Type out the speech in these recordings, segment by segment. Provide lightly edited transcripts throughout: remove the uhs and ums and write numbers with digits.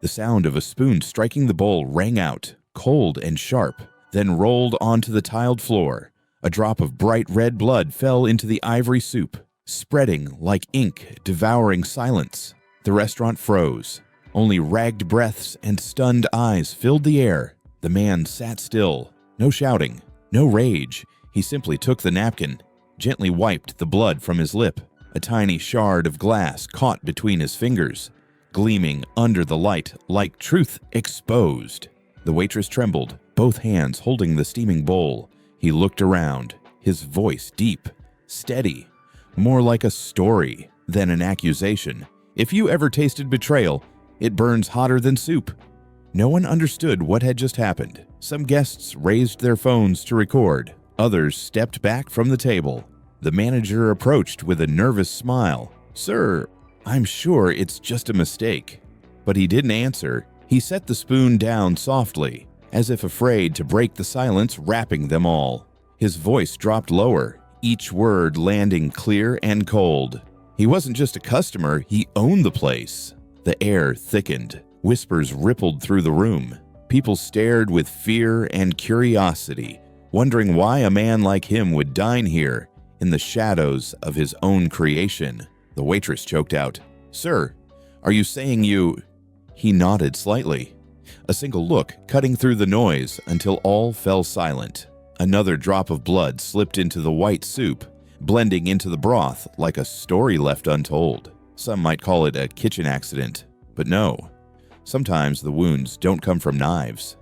The sound of a spoon striking the bowl rang out, cold and sharp, then rolled onto the tiled floor. A drop of bright red blood fell into the ivory soup, spreading like ink, devouring silence. The restaurant froze. Only ragged breaths and stunned eyes filled the air. The man sat still. No shouting, no rage. He simply took the napkin, gently wiped the blood from his lip. A tiny shard of glass caught between his fingers, gleaming under the light like truth exposed. The waitress trembled, both hands holding the steaming bowl. He looked around, his voice deep, steady, more like a story than an accusation. If you ever tasted betrayal, it burns hotter than soup. No one understood what had just happened. Some guests raised their phones to record. Others stepped back from the table. The manager approached with a nervous smile. "Sir, I'm sure it's just a mistake." But he didn't answer. He set the spoon down softly, as if afraid to break the silence wrapping them all. His voice dropped lower, each word landing clear and cold. He wasn't just a customer, he owned the place. The air thickened. Whispers rippled through the room. People stared with fear and curiosity, wondering why a man like him would dine here in the shadows of his own creation. The waitress choked out, "Sir, are you saying you—" He nodded slightly, a single look cutting through the noise until all fell silent. Another drop of blood slipped into the white soup, blending into the broth like a story left untold. Some might call it a kitchen accident, but no. Sometimes the wounds don't come from knives.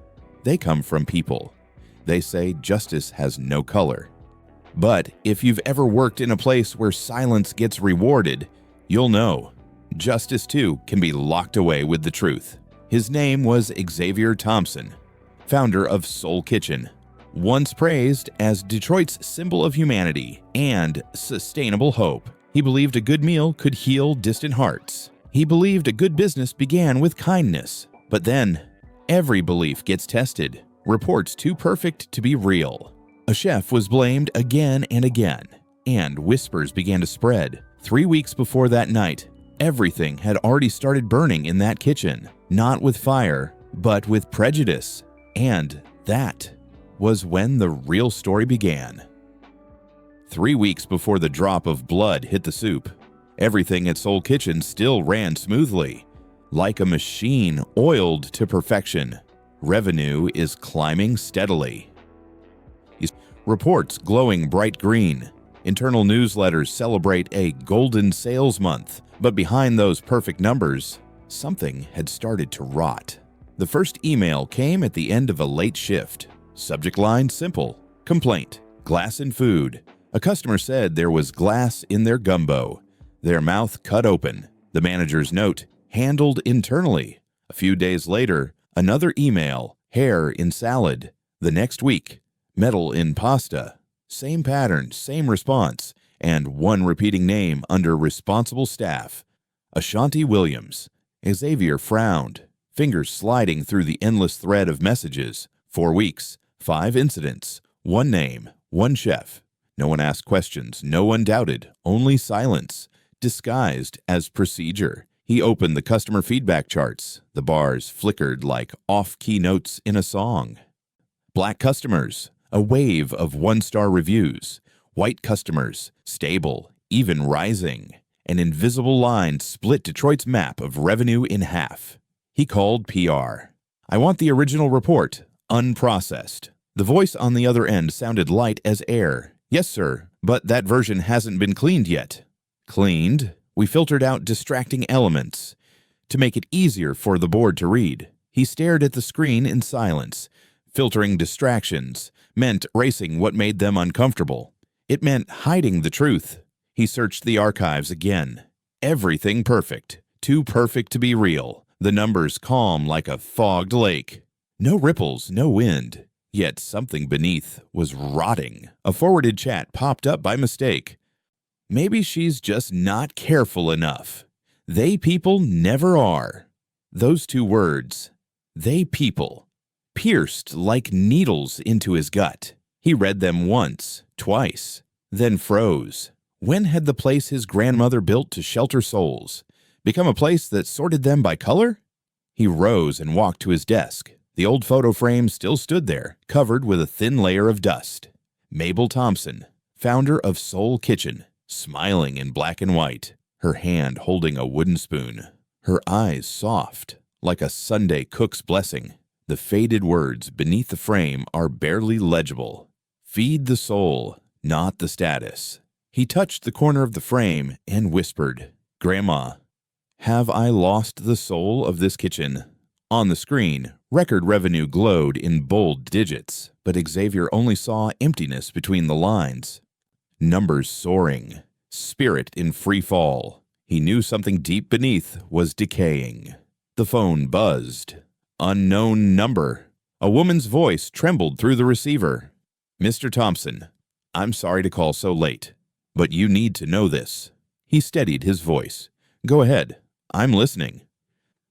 They come from people. They say justice has no color. But if you've ever worked in a place where silence gets rewarded, you'll know. Justice, too, can be locked away with the truth. His name was Xavier Thompson, founder of Soul Kitchen, once praised as Detroit's symbol of humanity and sustainable hope. He believed a good meal could heal distant hearts. He believed a good business began with kindness. But then, every belief gets tested. Reports too perfect to be real. A chef was blamed again and again, and whispers began to spread. 3 weeks before that night, everything had already started burning in that kitchen, not with fire, but with prejudice. And that was when the real story began. 3 weeks before the drop of blood hit the soup, everything at Soul Kitchen still ran smoothly, like a machine oiled to perfection. Revenue is climbing steadily. Reports glowing bright green. Internal newsletters celebrate a golden sales month. But behind those perfect numbers, something had started to rot. The first email came at the end of a late shift. Subject line simple: complaint, glass in food. A customer said there was glass in their gumbo. Their mouth cut open. The manager's note: handled internally. A few days later, another email: hair in salad. The next week, metal in pasta. Same pattern, same response, and one repeating name under responsible staff: Ashanti Williams. Xavier frowned, fingers sliding through the endless thread of messages. 4 weeks, 5 incidents, one name, one chef. No one asked questions, no one doubted, only silence, disguised as procedure. He opened the customer feedback charts. The bars flickered like off-key notes in a song. Black customers, a wave of one-star reviews. White customers, stable, even rising. An invisible line split Detroit's map of revenue in half. He called PR. "I want the original report, unprocessed." The voice on the other end sounded light as air. "Yes, sir, but that version hasn't been cleaned yet." Cleaned? We filtered out distracting elements to make it easier for the board to read. He stared at the screen in silence. Filtering distractions meant erasing what made them uncomfortable. It meant hiding the truth. He searched the archives again. Everything perfect. Too perfect to be real. The numbers calm like a fogged lake. No ripples, no wind. Yet something beneath was rotting. A forwarded chat popped up by mistake. "Maybe she's just not careful enough." They people never are. Those 2 words, they people, pierced like needles into his gut. He read them once, twice, then froze. When had the place his grandmother built to shelter souls become a place that sorted them by color? He rose and walked to his desk. The old photo frame still stood there, covered with a thin layer of dust. Mabel Thompson, founder of Soul Kitchen, smiling in black and white, her hand holding a wooden spoon, her eyes soft, like a Sunday cook's blessing. The faded words beneath the frame are barely legible. Feed the soul, not the status. He touched the corner of the frame and whispered, "Grandma, have I lost the soul of this kitchen?" On the screen, record revenue glowed in bold digits, but Xavier only saw emptiness between the lines. Numbers soaring, spirit in free fall. He knew something deep beneath was decaying. The phone buzzed. Unknown number. A woman's voice trembled through the receiver. "Mr. Thompson, I'm sorry to call so late, but you need to know this." He steadied his voice. "Go ahead. I'm listening."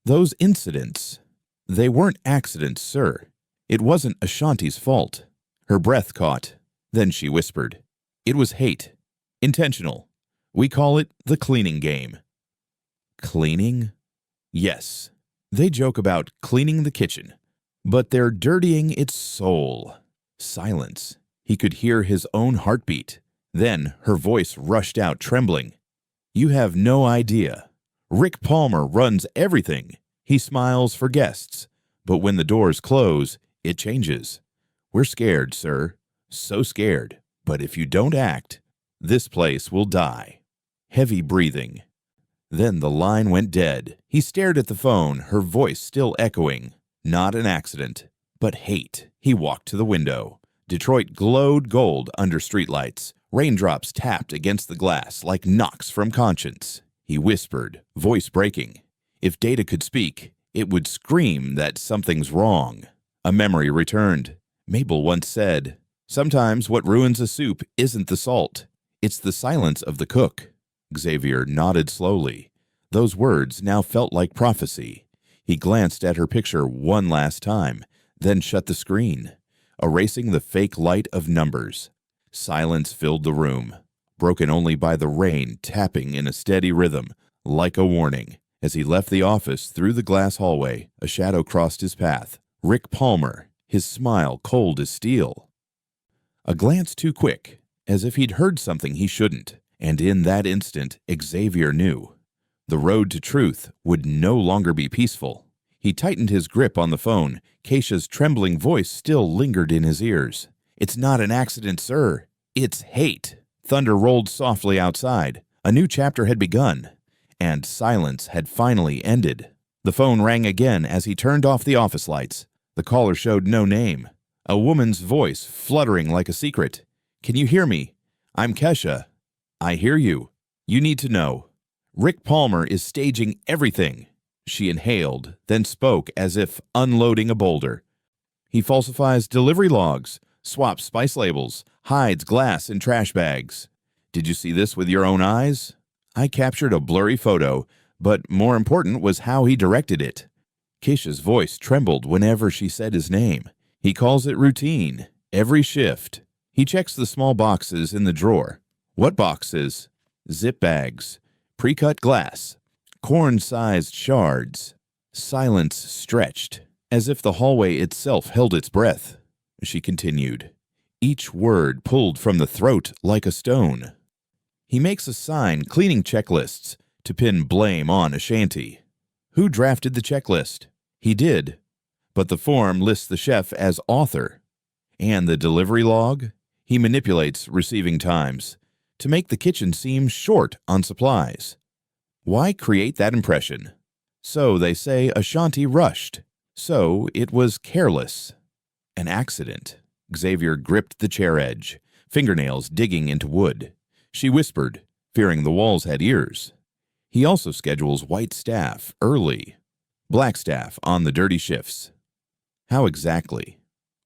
"Those incidents, they weren't accidents, sir. It wasn't Ashanti's fault." Her breath caught. Then she whispered, "It was hate. Intentional. We call it the cleaning game." Cleaning? Yes. They joke about cleaning the kitchen, but they're dirtying its soul. Silence. He could hear his own heartbeat. Then her voice rushed out, trembling. "You have no idea. Rick Palmer runs everything. He smiles for guests, but when the doors close, it changes. We're scared, sir. So scared. But if you don't act, this place will die." Heavy breathing. Then the line went dead. He stared at the phone, her voice still echoing. Not an accident, but hate. He walked to the window. Detroit glowed gold under streetlights. Raindrops tapped against the glass like knocks from conscience. He whispered, voice breaking. If data could speak, it would scream that something's wrong. A memory returned. Mabel once said, "Sometimes what ruins a soup isn't the salt. It's the silence of the cook." Xavier nodded slowly. Those words now felt like prophecy. He glanced at her picture one last time, then shut the screen, erasing the fake light of numbers. Silence filled the room, broken only by the rain tapping in a steady rhythm, like a warning. As he left the office through the glass hallway, a shadow crossed his path. Rick Palmer, his smile cold as steel. A glance too quick, as if he'd heard something he shouldn't. And in that instant, Xavier knew. The road to truth would no longer be peaceful. He tightened his grip on the phone. Keisha's trembling voice still lingered in his ears. "It's not an accident, sir. It's hate." Thunder rolled softly outside. A new chapter had begun, and silence had finally ended. The phone rang again as he turned off the office lights. The caller showed no name. A woman's voice fluttering like a secret. "Can you hear me? I'm Kesha." "I hear you. You need to know. Rick Palmer is staging everything." She inhaled, then spoke as if unloading a boulder. "He falsifies delivery logs, swaps spice labels, hides glass in trash bags. Did you see this with your own eyes? I captured a blurry photo, but more important was how he directed it." Keisha's voice trembled whenever she said his name. "He calls it routine. Every shift. He checks the small boxes in the drawer." "What boxes?" "Zip bags, pre-cut glass, corn-sized shards." Silence stretched, as if the hallway itself held its breath. She continued, each word pulled from the throat like a stone. "He makes us sign cleaning checklists to pin blame on Ashanti." "Who drafted the checklist?" "He did, but the form lists the chef as author." "And the delivery log?" "He manipulates receiving times to make the kitchen seem short on supplies." "Why create that impression?" "So they say Ashanti rushed. So it was careless." "An accident." Xavier gripped the chair edge, fingernails digging into wood. She whispered, fearing the walls had ears. "He also schedules white staff early, black staff on the dirty shifts." "How exactly?"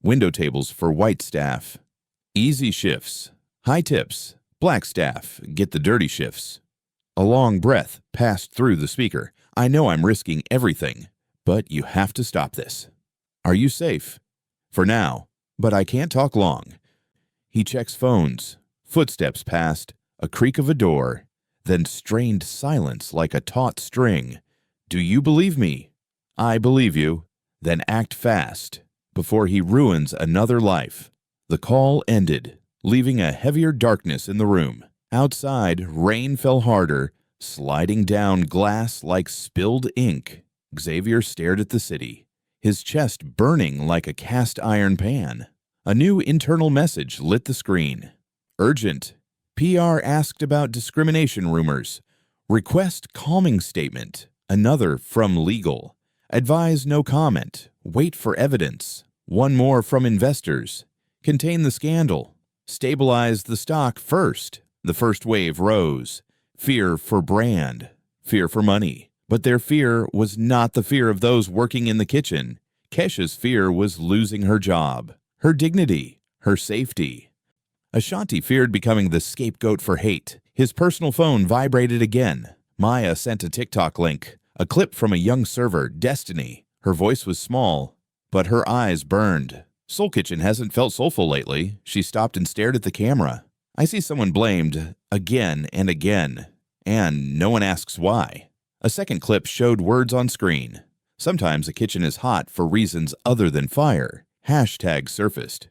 "Window tables for white staff. Easy shifts, high tips. Black staff get the dirty shifts." A long breath passed through the speaker. "I know I'm risking everything, but you have to stop this." "Are you safe?" "For now, but I can't talk long." He checks phones. Footsteps passed, a creak of a door, then strained silence like a taut string. "Do you believe me?" I believe you. Then act fast, before he ruins another life. The call ended, leaving a heavier darkness in the room. Outside, rain fell harder, sliding down glass like spilled ink. Xavier stared at the city, his chest burning like a cast iron pan. A new internal message lit the screen. Urgent. PR asked about discrimination rumors. Request calming statement. Another from legal. Advise no comment. Wait for evidence. One more from investors. Contain the scandal. Stabilize the stock first. The first wave rose. Fear for brand. Fear for money. But their fear was not the fear of those working in the kitchen. Kesha's fear was losing her job, her dignity, her safety. Ashanti feared becoming the scapegoat for hate. His personal phone vibrated again. Maya sent a TikTok link, a clip from a young server, Destiny. Her voice was small, but her eyes burned. Soul Kitchen hasn't felt soulful lately. She stopped and stared at the camera. I see someone blamed again and again, and no one asks why. A second clip showed words on screen. Sometimes a kitchen is hot for reasons other than fire. Hashtag surfaced.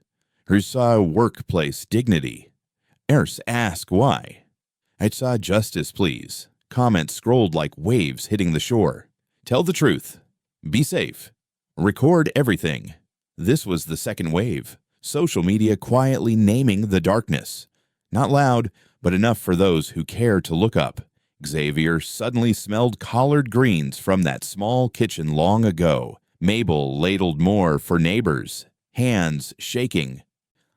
Hursa workplace dignity. Ers ask why. I saw justice, please. Comments scrolled like waves hitting the shore. Tell the truth. Be safe. Record everything. This was the second wave. Social media quietly naming the darkness. Not loud, but enough for those who care to look up. Xavier suddenly smelled collard greens from that small kitchen long ago. Mabel ladled more for neighbors, hands shaking,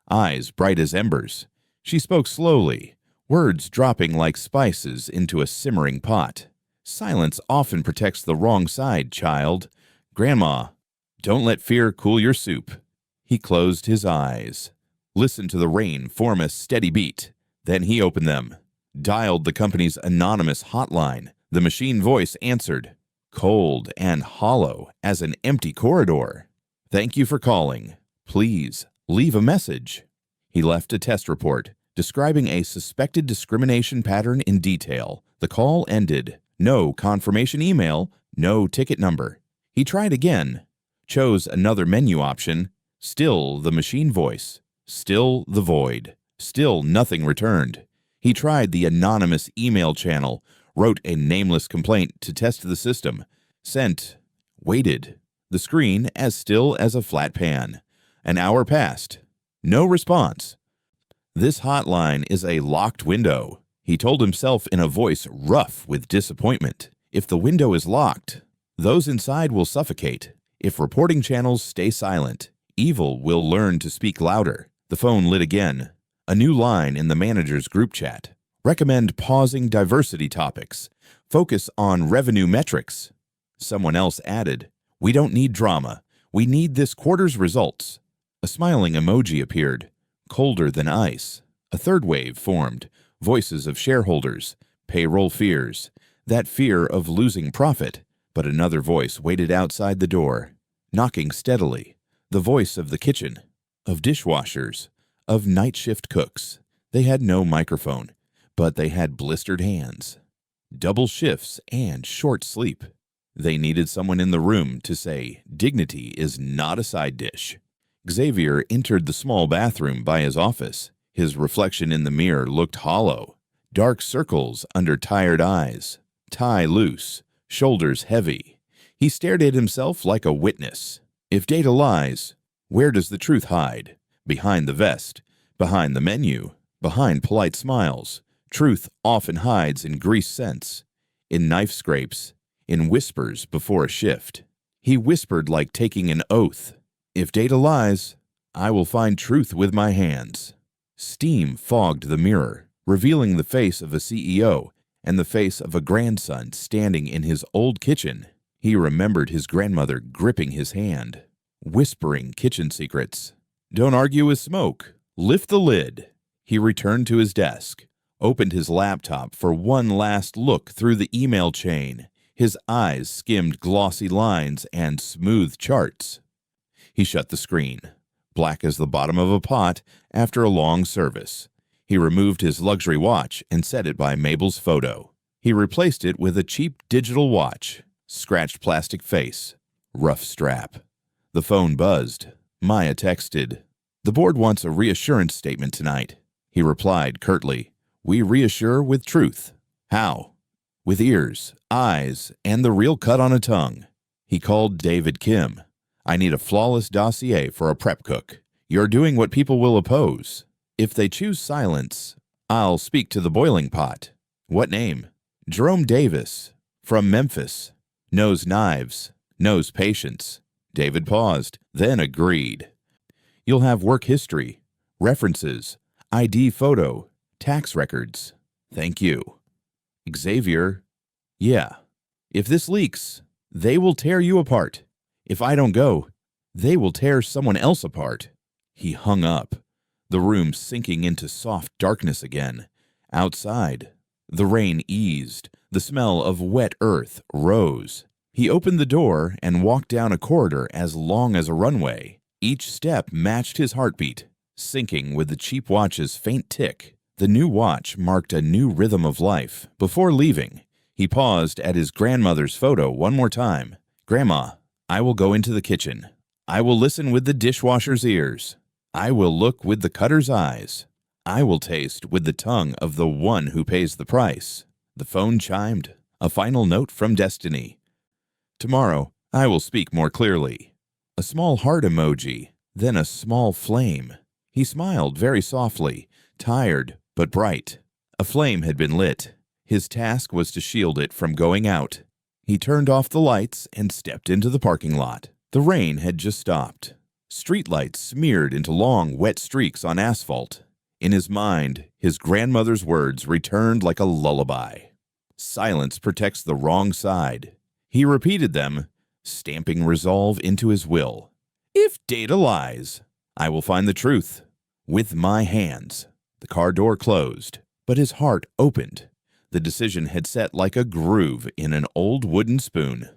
eyes bright as embers. She spoke slowly, words dropping like spices into a simmering pot. Silence often protects the wrong side, child. Grandma, don't let fear cool your soup. He closed his eyes, listened to the rain form a steady beat. Then he opened them, dialed the company's anonymous hotline. The machine voice answered, cold and hollow as an empty corridor. Thank you for calling. Please leave a message. He left a test report describing a suspected discrimination pattern in detail. The call ended. No confirmation email, no ticket number. He tried again, chose another menu option. Still the machine voice. Still the void. Still nothing returned. He tried the anonymous email channel, wrote a nameless complaint to test the system, sent, waited. The screen as still as a flat pan. An hour passed. No response. This hotline is a locked window, he told himself in a voice rough with disappointment. If the window is locked, those inside will suffocate. If reporting channels stay silent, evil will learn to speak louder. The phone lit again. A new line in the manager's group chat. Recommend pausing diversity topics. Focus on revenue metrics. Someone else added, we don't need drama. We need this quarter's results. A smiling emoji appeared, colder than ice. A third wave formed. Voices of shareholders, payroll fears, that fear of losing profit. But another voice waited outside the door, knocking steadily. The voice of the kitchen, of dishwashers, of night shift cooks. They had no microphone, but they had blistered hands, double shifts, and short sleep. They needed someone in the room to say, dignity is not a side dish. Xavier entered the small bathroom by his office. His reflection in the mirror looked hollow. Dark circles under tired eyes, tie loose, shoulders heavy. He stared at himself like a witness. If data lies, where does the truth hide? Behind the vest, behind the menu, behind polite smiles. Truth often hides in grease scents, in knife scrapes, in whispers before a shift. He whispered like taking an oath. If data lies, I will find truth with my hands. Steam fogged the mirror, revealing the face of a CEO and the face of a grandson standing in his old kitchen. He remembered his grandmother gripping his hand, whispering kitchen secrets. Don't argue with smoke. Lift the lid. He returned to his desk, opened his laptop for one last look through the email chain. His eyes skimmed glossy lines and smooth charts. He shut the screen, black as the bottom of a pot after a long service. He removed his luxury watch and set it by Mabel's photo. He replaced it with a cheap digital watch, scratched plastic face. Rough strap. The phone buzzed. Maya texted, "The board wants a reassurance statement tonight." He replied curtly, "We reassure with truth." "How?" "With ears, eyes, and the real cut on a tongue." He called David Kim. "I need a flawless dossier for a prep cook. You're doing what people will oppose. If they choose silence, I'll speak to the boiling pot." "What name?" "Jerome Davis, from Memphis. Knows knives, knows patience." David paused, then agreed. "You'll have work history, references, ID photo, tax records." "Thank you." Xavier, "Yeah. If this leaks, they will tear you apart. If I don't go, they will tear someone else apart." He hung up, the room sinking into soft darkness again. Outside, the rain eased. The smell of wet earth rose. He opened the door and walked down a corridor as long as a runway. Each step matched his heartbeat, syncing with the cheap watch's faint tick. The new watch marked a new rhythm of life. Before leaving, he paused at his grandmother's photo one more time. "Grandma, I will go into the kitchen. I will listen with the dishwasher's ears. I will look with the cutter's eyes. I will taste with the tongue of the one who pays the price." The phone chimed, a final note from destiny. "Tomorrow, I will speak more clearly." A small heart emoji, then a small flame. He smiled very softly, tired but bright. A flame had been lit. His task was to shield it from going out. He turned off the lights and stepped into the parking lot. The rain had just stopped. Streetlights smeared into long, wet streaks on asphalt. In his mind, his grandmother's words returned like a lullaby. "Silence protects the wrong side." He repeated them, stamping resolve into his will. "If data lies, I will find the truth with my hands." The car door closed, but his heart opened. The decision had set like a groove in an old wooden spoon.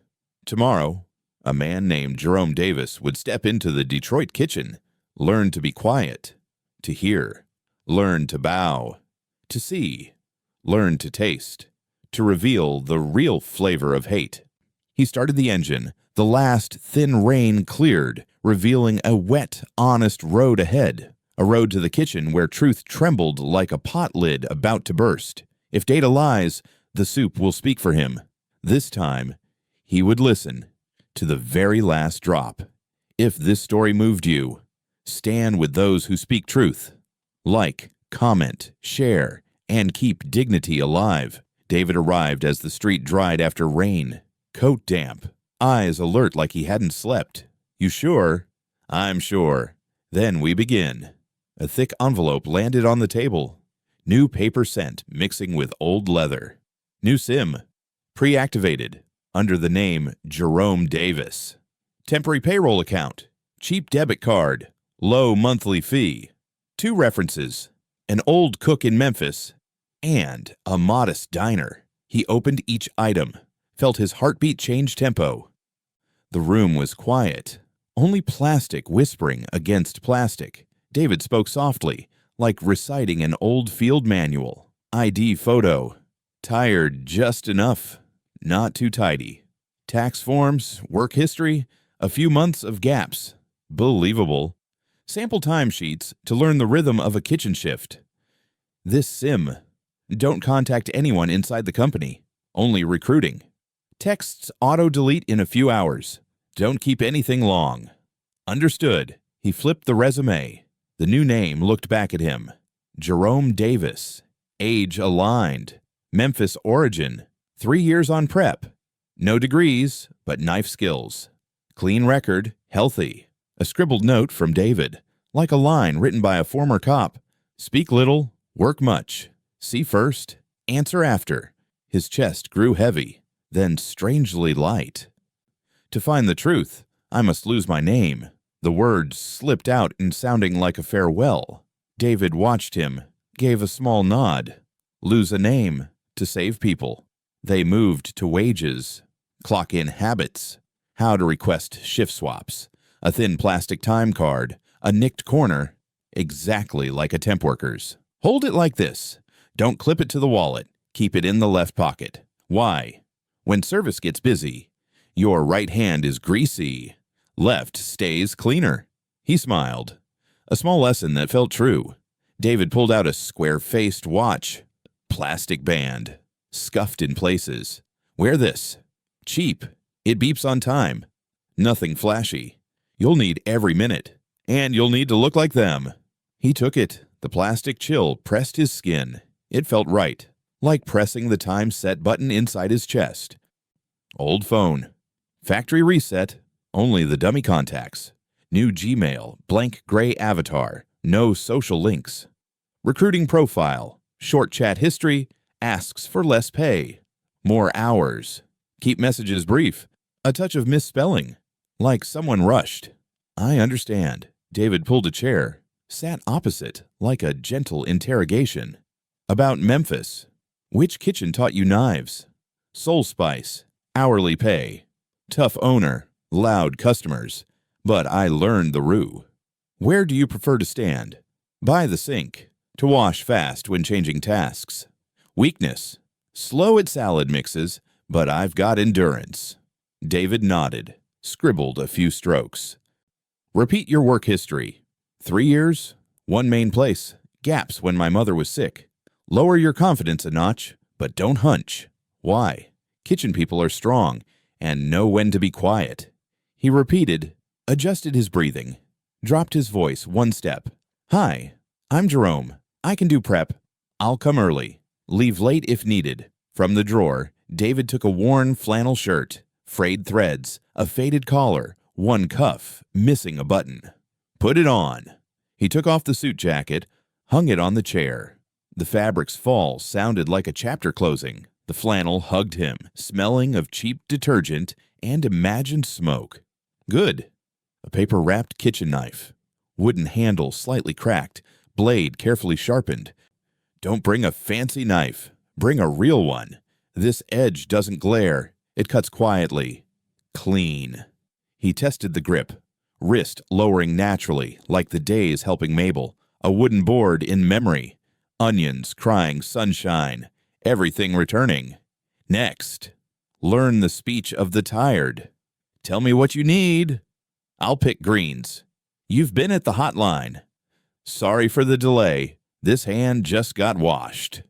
Tomorrow, a man named Jerome Davis would step into the Detroit kitchen, learn to be quiet, to hear, learn to bow, to see, learn to taste, to reveal the real flavor of hate. He started the engine. The last thin rain cleared, revealing a wet, honest road ahead. A road to the kitchen where truth trembled like a pot lid about to burst. If data lies, the soup will speak for him. This time, he would listen to the very last drop. If this story moved you, stand with those who speak truth. Like, comment, share, and keep dignity alive. David arrived as the street dried after rain. Coat damp, eyes alert like he hadn't slept. "You sure?" "I'm sure." "Then we begin." A thick envelope landed on the table. New paper sent, mixing with old leather. New SIM, pre-activated, under the name Jerome Davis. Temporary payroll account, cheap debit card, low monthly fee. 2 references, an old cook in Memphis, and a modest diner. He opened each item, felt his heartbeat change tempo. The room was quiet, only plastic whispering against plastic. David spoke softly, like reciting an old field manual. ID photo. Tired just enough, not too tidy. Tax forms, work history, a few months of gaps. Believable. Sample timesheets to learn the rhythm of a kitchen shift. This SIM. Don't contact anyone inside the company. Only recruiting. Texts auto-delete in a few hours. Don't keep anything long. Understood. He flipped the resume. The new name looked back at him. Jerome Davis. Age aligned. Memphis origin. 3 years on prep. No degrees, but knife skills. Clean record, healthy. A scribbled note from David, like a line written by a former cop. Speak little, work much. See first, answer after. His chest grew heavy, then strangely light. To find the truth, I must lose my name. The words slipped out in sounding like a farewell. David watched him, gave a small nod. Lose a name to save people. They moved to wages, clock-in habits, how to request shift swaps, a thin plastic time card, a nicked corner, exactly like a temp worker's. Hold it like this. Don't clip it to the wallet. Keep it in the left pocket. Why? When service gets busy, Your right hand is greasy. Left stays cleaner. He smiled. A small lesson that felt true. David pulled out a square-faced watch. Plastic band. Scuffed in places. Wear this. Cheap. It beeps on time. Nothing flashy. You'll need every minute. And you'll need to look like them. He took it. The plastic chill pressed his skin. It felt right. Like pressing the time set button inside his chest. Old phone. Factory reset. Only the dummy contacts. New Gmail. Blank gray avatar. No social links. Recruiting profile. Short chat history. Asks for less pay. More hours. Keep messages brief. A touch of misspelling. Like someone rushed. I understand. David pulled a chair. Sat opposite, like a gentle interrogation. About Memphis. Which kitchen taught you knives? Soul Spice. Hourly pay. Tough owner. Loud customers. But I learned the rue. Where do you prefer to stand? By the sink. To wash fast when changing tasks. Weakness. Slow at salad mixes, but I've got endurance. David nodded. Scribbled a few strokes. Repeat your work history. 3 years. One main place. Gaps when my mother was sick. Lower your confidence a notch, but don't hunch. Why? Kitchen people are strong and know when to be quiet. He repeated, adjusted his breathing, dropped his voice one step. Hi, I'm Jerome. I can do prep. I'll come early. Leave late if needed. From the drawer, David took a worn flannel shirt, frayed threads, a faded collar, one cuff, missing a button. Put it on. He took off the suit jacket, hung it on the chair. The fabric's fall sounded like a chapter closing. The flannel hugged him, smelling of cheap detergent and imagined smoke. Good. A paper-wrapped kitchen knife. Wooden handle slightly cracked, blade carefully sharpened. Don't bring a fancy knife. Bring a real one. This edge doesn't glare. It cuts quietly. Clean. He tested the grip. Wrist lowering naturally, like the days helping Mabel. A wooden board in memory. Onions crying sunshine. Everything returning. Next. Learn the speech of the tired. Tell me what you need. I'll pick greens. You've been at the hotline. Sorry for the delay. This hand just got washed.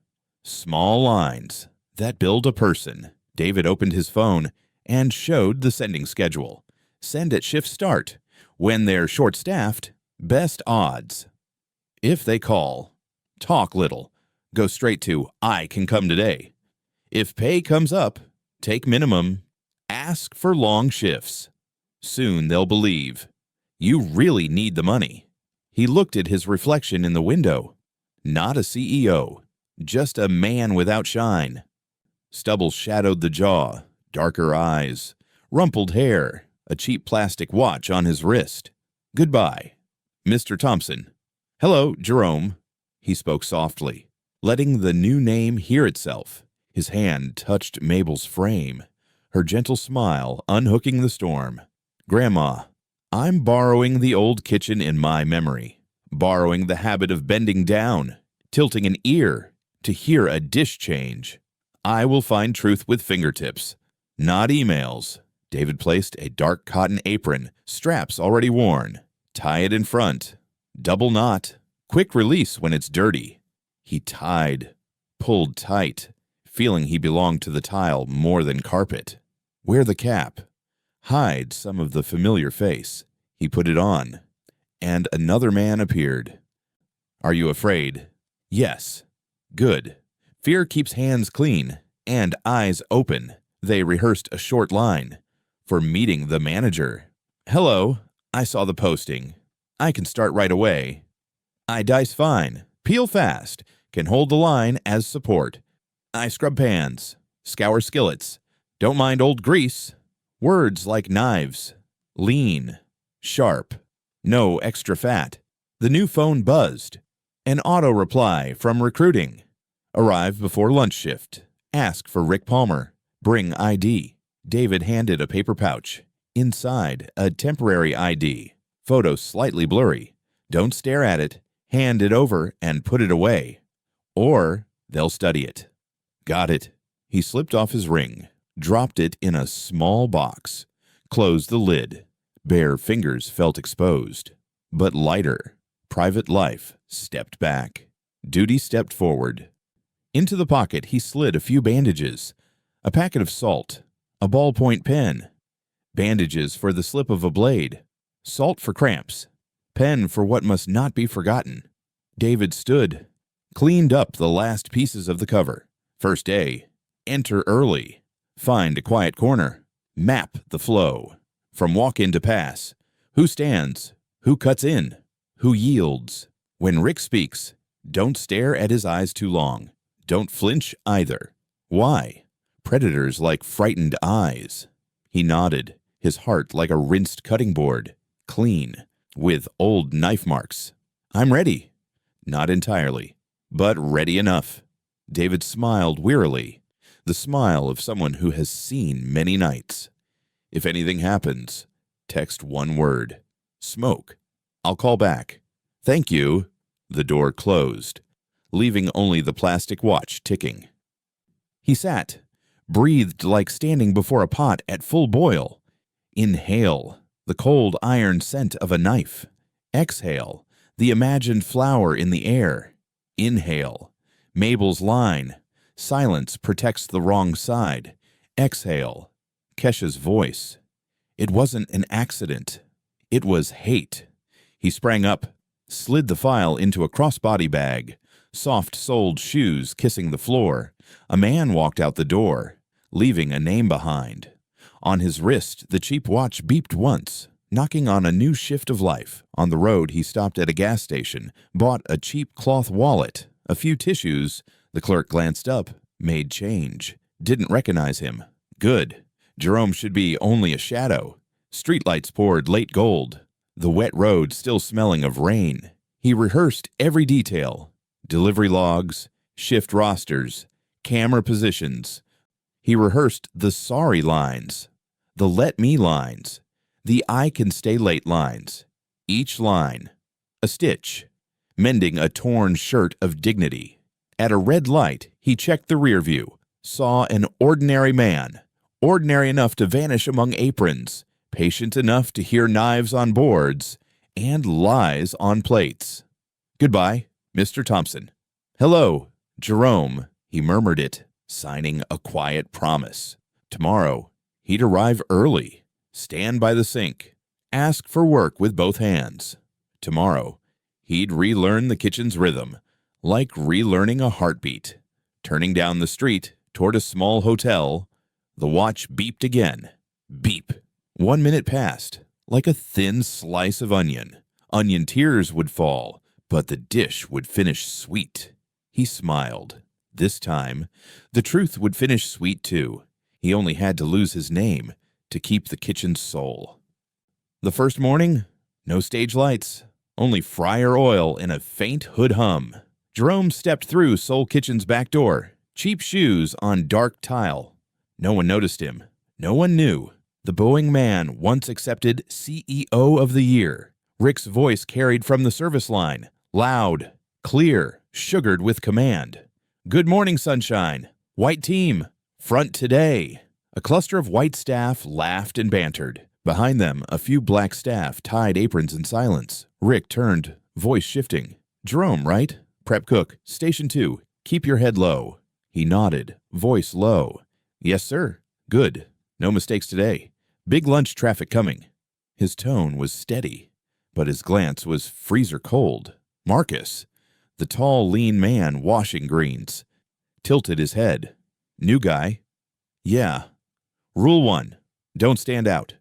Small lines that build a person. David opened his phone and showed the sending schedule. Send at shift start. When they're short-staffed, best odds. If they call, talk little. Go straight to, I can come today. If pay comes up, take minimum. Ask for long shifts. Soon they'll believe. You really need the money. He looked at his reflection in the window. Not a CEO, just a man without shine. Stubble shadowed the jaw, darker eyes, rumpled hair, a cheap plastic watch on his wrist. Goodbye, Mr. Thompson. Hello, Jerome. He spoke softly, letting the new name hear itself. His hand touched Mabel's frame, her gentle smile unhooking the storm. Grandma, I'm borrowing the old kitchen in my memory, borrowing the habit of bending down, tilting an ear to hear a dish change. I will find truth with fingertips, not emails. David placed a dark cotton apron, straps already worn. Tie it in front. Double knot. Quick release when it's dirty. He tied, pulled tight, feeling he belonged to the tile more than carpet. Wear the cap. Hide some of the familiar face. He put it on, and another man appeared. Are you afraid? Yes. Good. Fear keeps hands clean and eyes open. They rehearsed a short line for meeting the manager. Hello, I saw the posting. I can start right away. I dice fine, peel fast, can hold the line as support. I scrub pans, scour skillets, don't mind old grease. Words like knives, lean, sharp, no extra fat. The new phone buzzed. An auto reply from recruiting. Arrive before lunch shift. Ask for Rick Palmer. Bring ID. David handed a paper pouch. Inside, a temporary ID. Photo slightly blurry. Don't stare at it. Hand it over and put it away. Or they'll study it. Got it. He slipped off his ring. dropped it in a small box, closed the lid. Bare fingers felt exposed, but lighter. Private life stepped back. Duty stepped forward. Into the pocket he slid a few bandages, a packet of salt, a ballpoint pen, bandages for the slip of a blade, salt for cramps, pen for what must not be forgotten. David stood, cleaned up the last pieces of the cover. First day, enter early, find a quiet corner, map the flow. From walk-in to pass, who stands, who cuts in, who yields. When Rick speaks, don't stare at his eyes too long. Don't flinch either. Why? Predators like frightened eyes. He nodded, his heart like a rinsed cutting board, clean, with old knife marks. I'm ready. Not entirely, but ready enough. David smiled wearily, the smile of someone who has seen many nights. If anything happens, text one word. Smoke. I'll call back. Thank you. The door closed, leaving only the plastic watch ticking. He sat, breathed like standing before a pot at full boil. Inhale, the cold iron scent of a knife. Exhale, the imagined flower in the air. Inhale, Mabel's line. Silence protects the wrong side. Exhale, Kesha's voice. It wasn't an accident. It was hate. He sprang up, slid the file into a crossbody bag, soft-soled shoes kissing the floor. A man walked out the door, leaving a name behind. On his wrist, the cheap watch beeped once, knocking on a new shift of life. On the road, he stopped at a gas station, bought a cheap cloth wallet, a few tissues. The clerk glanced up, made change, didn't recognize him. Good. Jerome should be only a shadow. Streetlights poured late gold, the wet road still smelling of rain. He rehearsed every detail. Delivery logs, shift rosters, camera positions. He rehearsed the sorry lines, the let me lines, the I can stay late lines. Each line, a stitch, mending a torn shirt of dignity. At a red light, he checked the rear view, saw an ordinary man, ordinary enough to vanish among aprons, patient enough to hear knives on boards, and lies on plates. Goodbye, Mr. Thompson. Hello, Jerome, he murmured it, signing a quiet promise. Tomorrow, he'd arrive early, stand by the sink, ask for work with both hands. Tomorrow, he'd relearn the kitchen's rhythm, like relearning a heartbeat. Turning down the street toward a small hotel, the watch beeped again. Beep. 1 minute passed, like a thin slice of onion. Onion tears would fall, but the dish would finish sweet. He smiled. This time, the truth would finish sweet too. He only had to lose his name to keep the kitchen's soul. The first morning, no stage lights, only fryer oil and a faint hood hum. Jerome stepped through Soul Kitchen's back door, cheap shoes on dark tile. No one noticed him. No one knew. The Boeing man once accepted CEO of the Year. Rick's voice carried from the service line, loud, clear, sugared with command. Good morning, sunshine. White team. Front today. A cluster of white staff laughed and bantered. Behind them, a few black staff tied aprons in silence. Rick turned, voice shifting. Jerome, right? Prep cook, Station 2. Keep your head low. He nodded, voice low. Yes, sir. Good. No mistakes today. Big lunch traffic coming. His tone was steady, but his glance was freezer cold. Marcus, the tall, lean man washing greens, tilted his head. New guy? Yeah. Rule 1, don't stand out.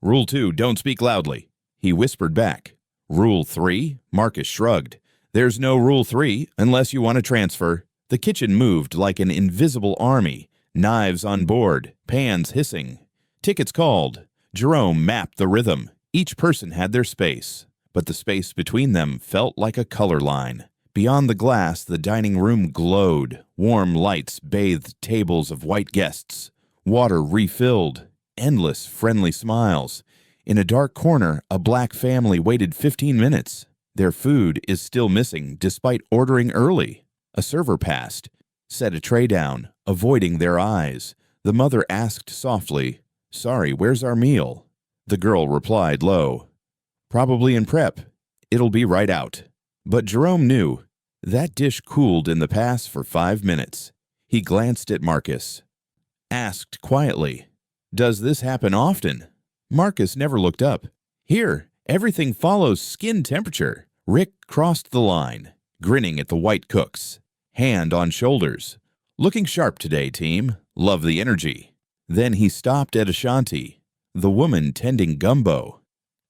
Rule 2, don't speak loudly. He whispered back. Rule 3, Marcus shrugged. There's no Rule 3 unless you want to transfer. The kitchen moved like an invisible army, knives on board, pans hissing. Tickets called. Jerome mapped the rhythm. Each person had their space, but the space between them felt like a color line. Beyond the glass, the dining room glowed. Warm lights bathed tables of white guests. Water refilled. Endless friendly smiles. In a dark corner, a black family waited 15 minutes. Their food is still missing despite ordering early. A server passed, set a tray down, avoiding their eyes. The mother asked softly, "Sorry, where's our meal?" The girl replied low, "Probably in prep. It'll be right out." But Jerome knew. That dish cooled in the pass for 5 minutes. He glanced at Marcus, asked quietly, "Does this happen often?" Marcus never looked up. "Here, everything follows skin temperature." Rick crossed the line, grinning at the white cooks, hand on shoulders. "Looking sharp today, team. Love the energy." Then he stopped at Ashanti, the woman tending gumbo.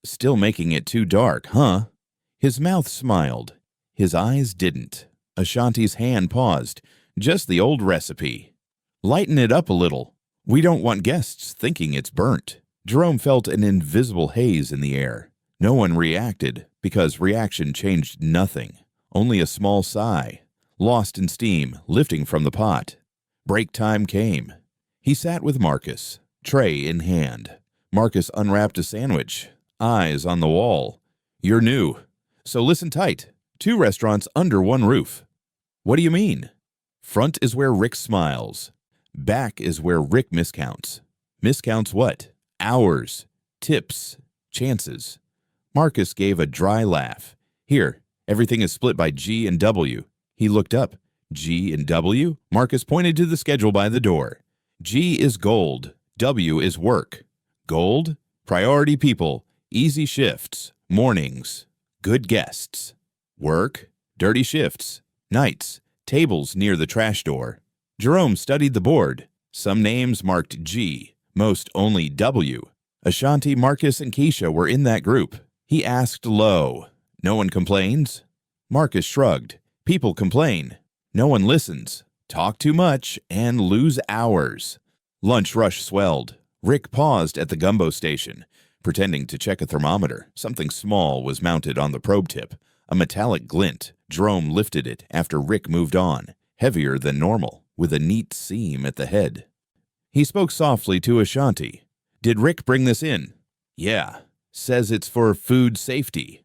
"Still making it too dark, huh?" His mouth smiled. His eyes didn't. Ashanti's hand paused. "Just the old recipe. Lighten it up a little. We don't want guests thinking it's burnt." Jerome felt an invisible haze in the air. No one reacted, because reaction changed nothing. Only a small sigh, lost in steam, lifting from the pot. Break time came. He sat with Marcus, tray in hand. Marcus unwrapped a sandwich, eyes on the wall. "You're new, so listen tight. 2 restaurants under one roof." "What do you mean?" "Front is where Rick smiles. Back is where Rick miscounts." "Miscounts what?" "Hours, tips, chances." Marcus gave a dry laugh. "Here, everything is split by G and W." He looked up. "G and W?" Marcus pointed to the schedule by the door. "G is gold. W is work. Gold, priority people, easy shifts, mornings, good guests. Work, dirty shifts, nights, tables near the trash door." Jerome studied the board. Some names marked G, most only W. Ashanti, Marcus, and Keisha were in that group. He asked low, "No one complains?" Marcus shrugged. "People complain. No one listens. Talk too much and lose hours." Lunch rush swelled. Rick paused at the gumbo station, pretending to check a thermometer. Something small was mounted on the probe tip. A metallic glint. Jerome lifted it after Rick moved on, heavier than normal, with a neat seam at the head. He spoke softly to Ashanti. "Did Rick bring this in?" "Yeah. Says it's for food safety."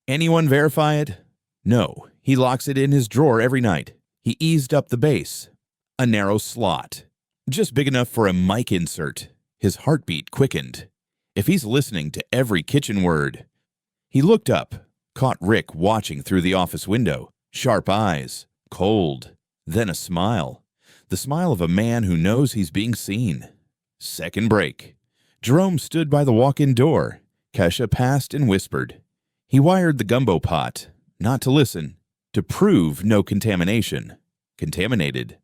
"Anyone verify it?" "No. He locks it in his drawer every night." He eased up the base. A narrow slot, just big enough for a mic insert. His heartbeat quickened. If he's listening to every kitchen word. He looked up, caught Rick watching through the office window. Sharp eyes, cold, then a smile. The smile of a man who knows he's being seen. Second break. Jerome stood by the walk-in door. Kesha passed and whispered. He wired the gumbo pot, not to listen, to prove no contamination. Contaminated.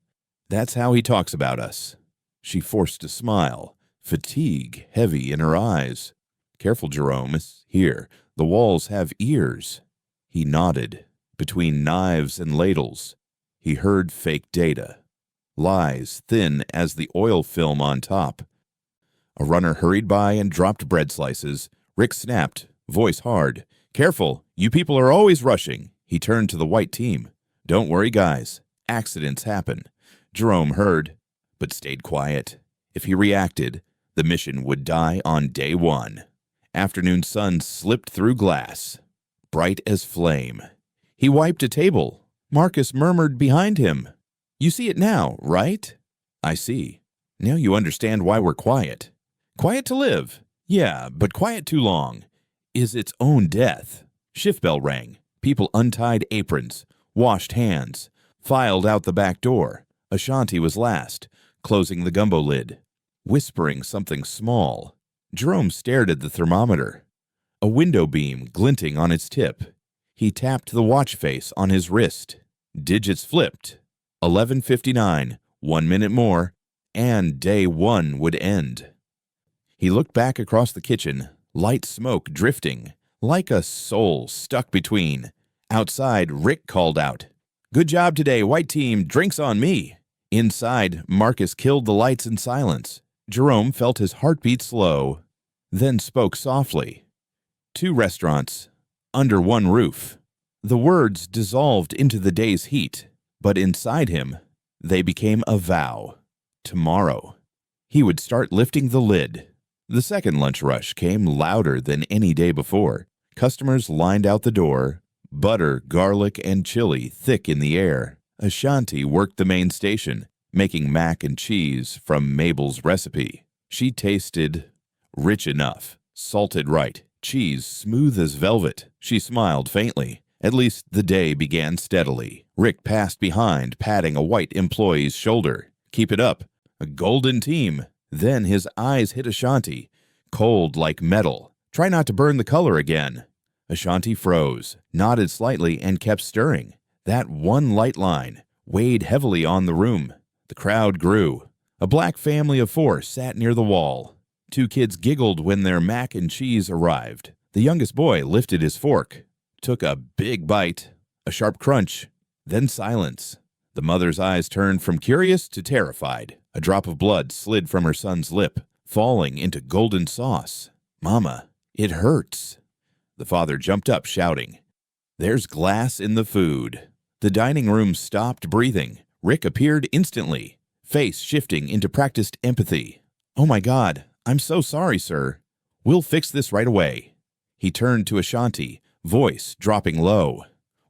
That's how he talks about us. She forced a smile, fatigue heavy in her eyes. Careful, Jerome. Here, the walls have ears. He nodded. Between knives and ladles, he heard fake data. Lies thin as the oil film on top. A runner hurried by and dropped bread slices. Rick snapped, voice hard. "Careful, you people are always rushing." He turned to the white team. "Don't worry, guys. Accidents happen." Jerome heard, but stayed quiet. If he reacted, the mission would die on day one. Afternoon sun slipped through glass, bright as flame. He wiped a table. Marcus murmured behind him. "You see it now, right?" "I see. Now you understand why we're quiet." "Quiet to live. Yeah, but quiet too long is its own death." Shift bell rang. People untied aprons, washed hands, filed out the back door. Ashanti was last, closing the gumbo lid, whispering something small. Jerome stared at the thermometer, a window beam glinting on its tip. He tapped the watch face on his wrist. Digits flipped. 11:59, 1 minute more, and day one would end. He looked back across the kitchen, light smoke drifting, like a soul stuck between. Outside, Rick called out, "Good job today, white team, drinks on me." Inside, Marcus killed the lights in silence. Jerome felt his heartbeat slow, then spoke softly. 2 restaurants, under one roof. The words dissolved into the day's heat, but inside him, they became a vow. Tomorrow, he would start lifting the lid. The second lunch rush came louder than any day before. Customers lined out the door, butter, garlic, and chili thick in the air. Ashanti worked the main station, making mac and cheese from Mabel's recipe. She tasted rich enough, salted right, cheese smooth as velvet. She smiled faintly. At least the day began steadily. Rick passed behind, patting a white employee's shoulder. Keep it up. A golden team. Then his eyes hit Ashanti, cold like metal. Try not to burn the color again. Ashanti froze, nodded slightly, and kept stirring. That one light line weighed heavily on the room. The crowd grew. A black family of 4 sat near the wall. 2 kids giggled when their mac and cheese arrived. The youngest boy lifted his fork, took a big bite, a sharp crunch, then silence. The mother's eyes turned from curious to terrified. A drop of blood slid from her son's lip, falling into golden sauce. "Mama, it hurts." The father jumped up, shouting, "There's glass in the food." The dining room stopped breathing. Rick appeared instantly, face shifting into practiced empathy. "Oh my God, I'm so sorry, sir. We'll fix this right away." He turned to Ashanti, voice dropping low.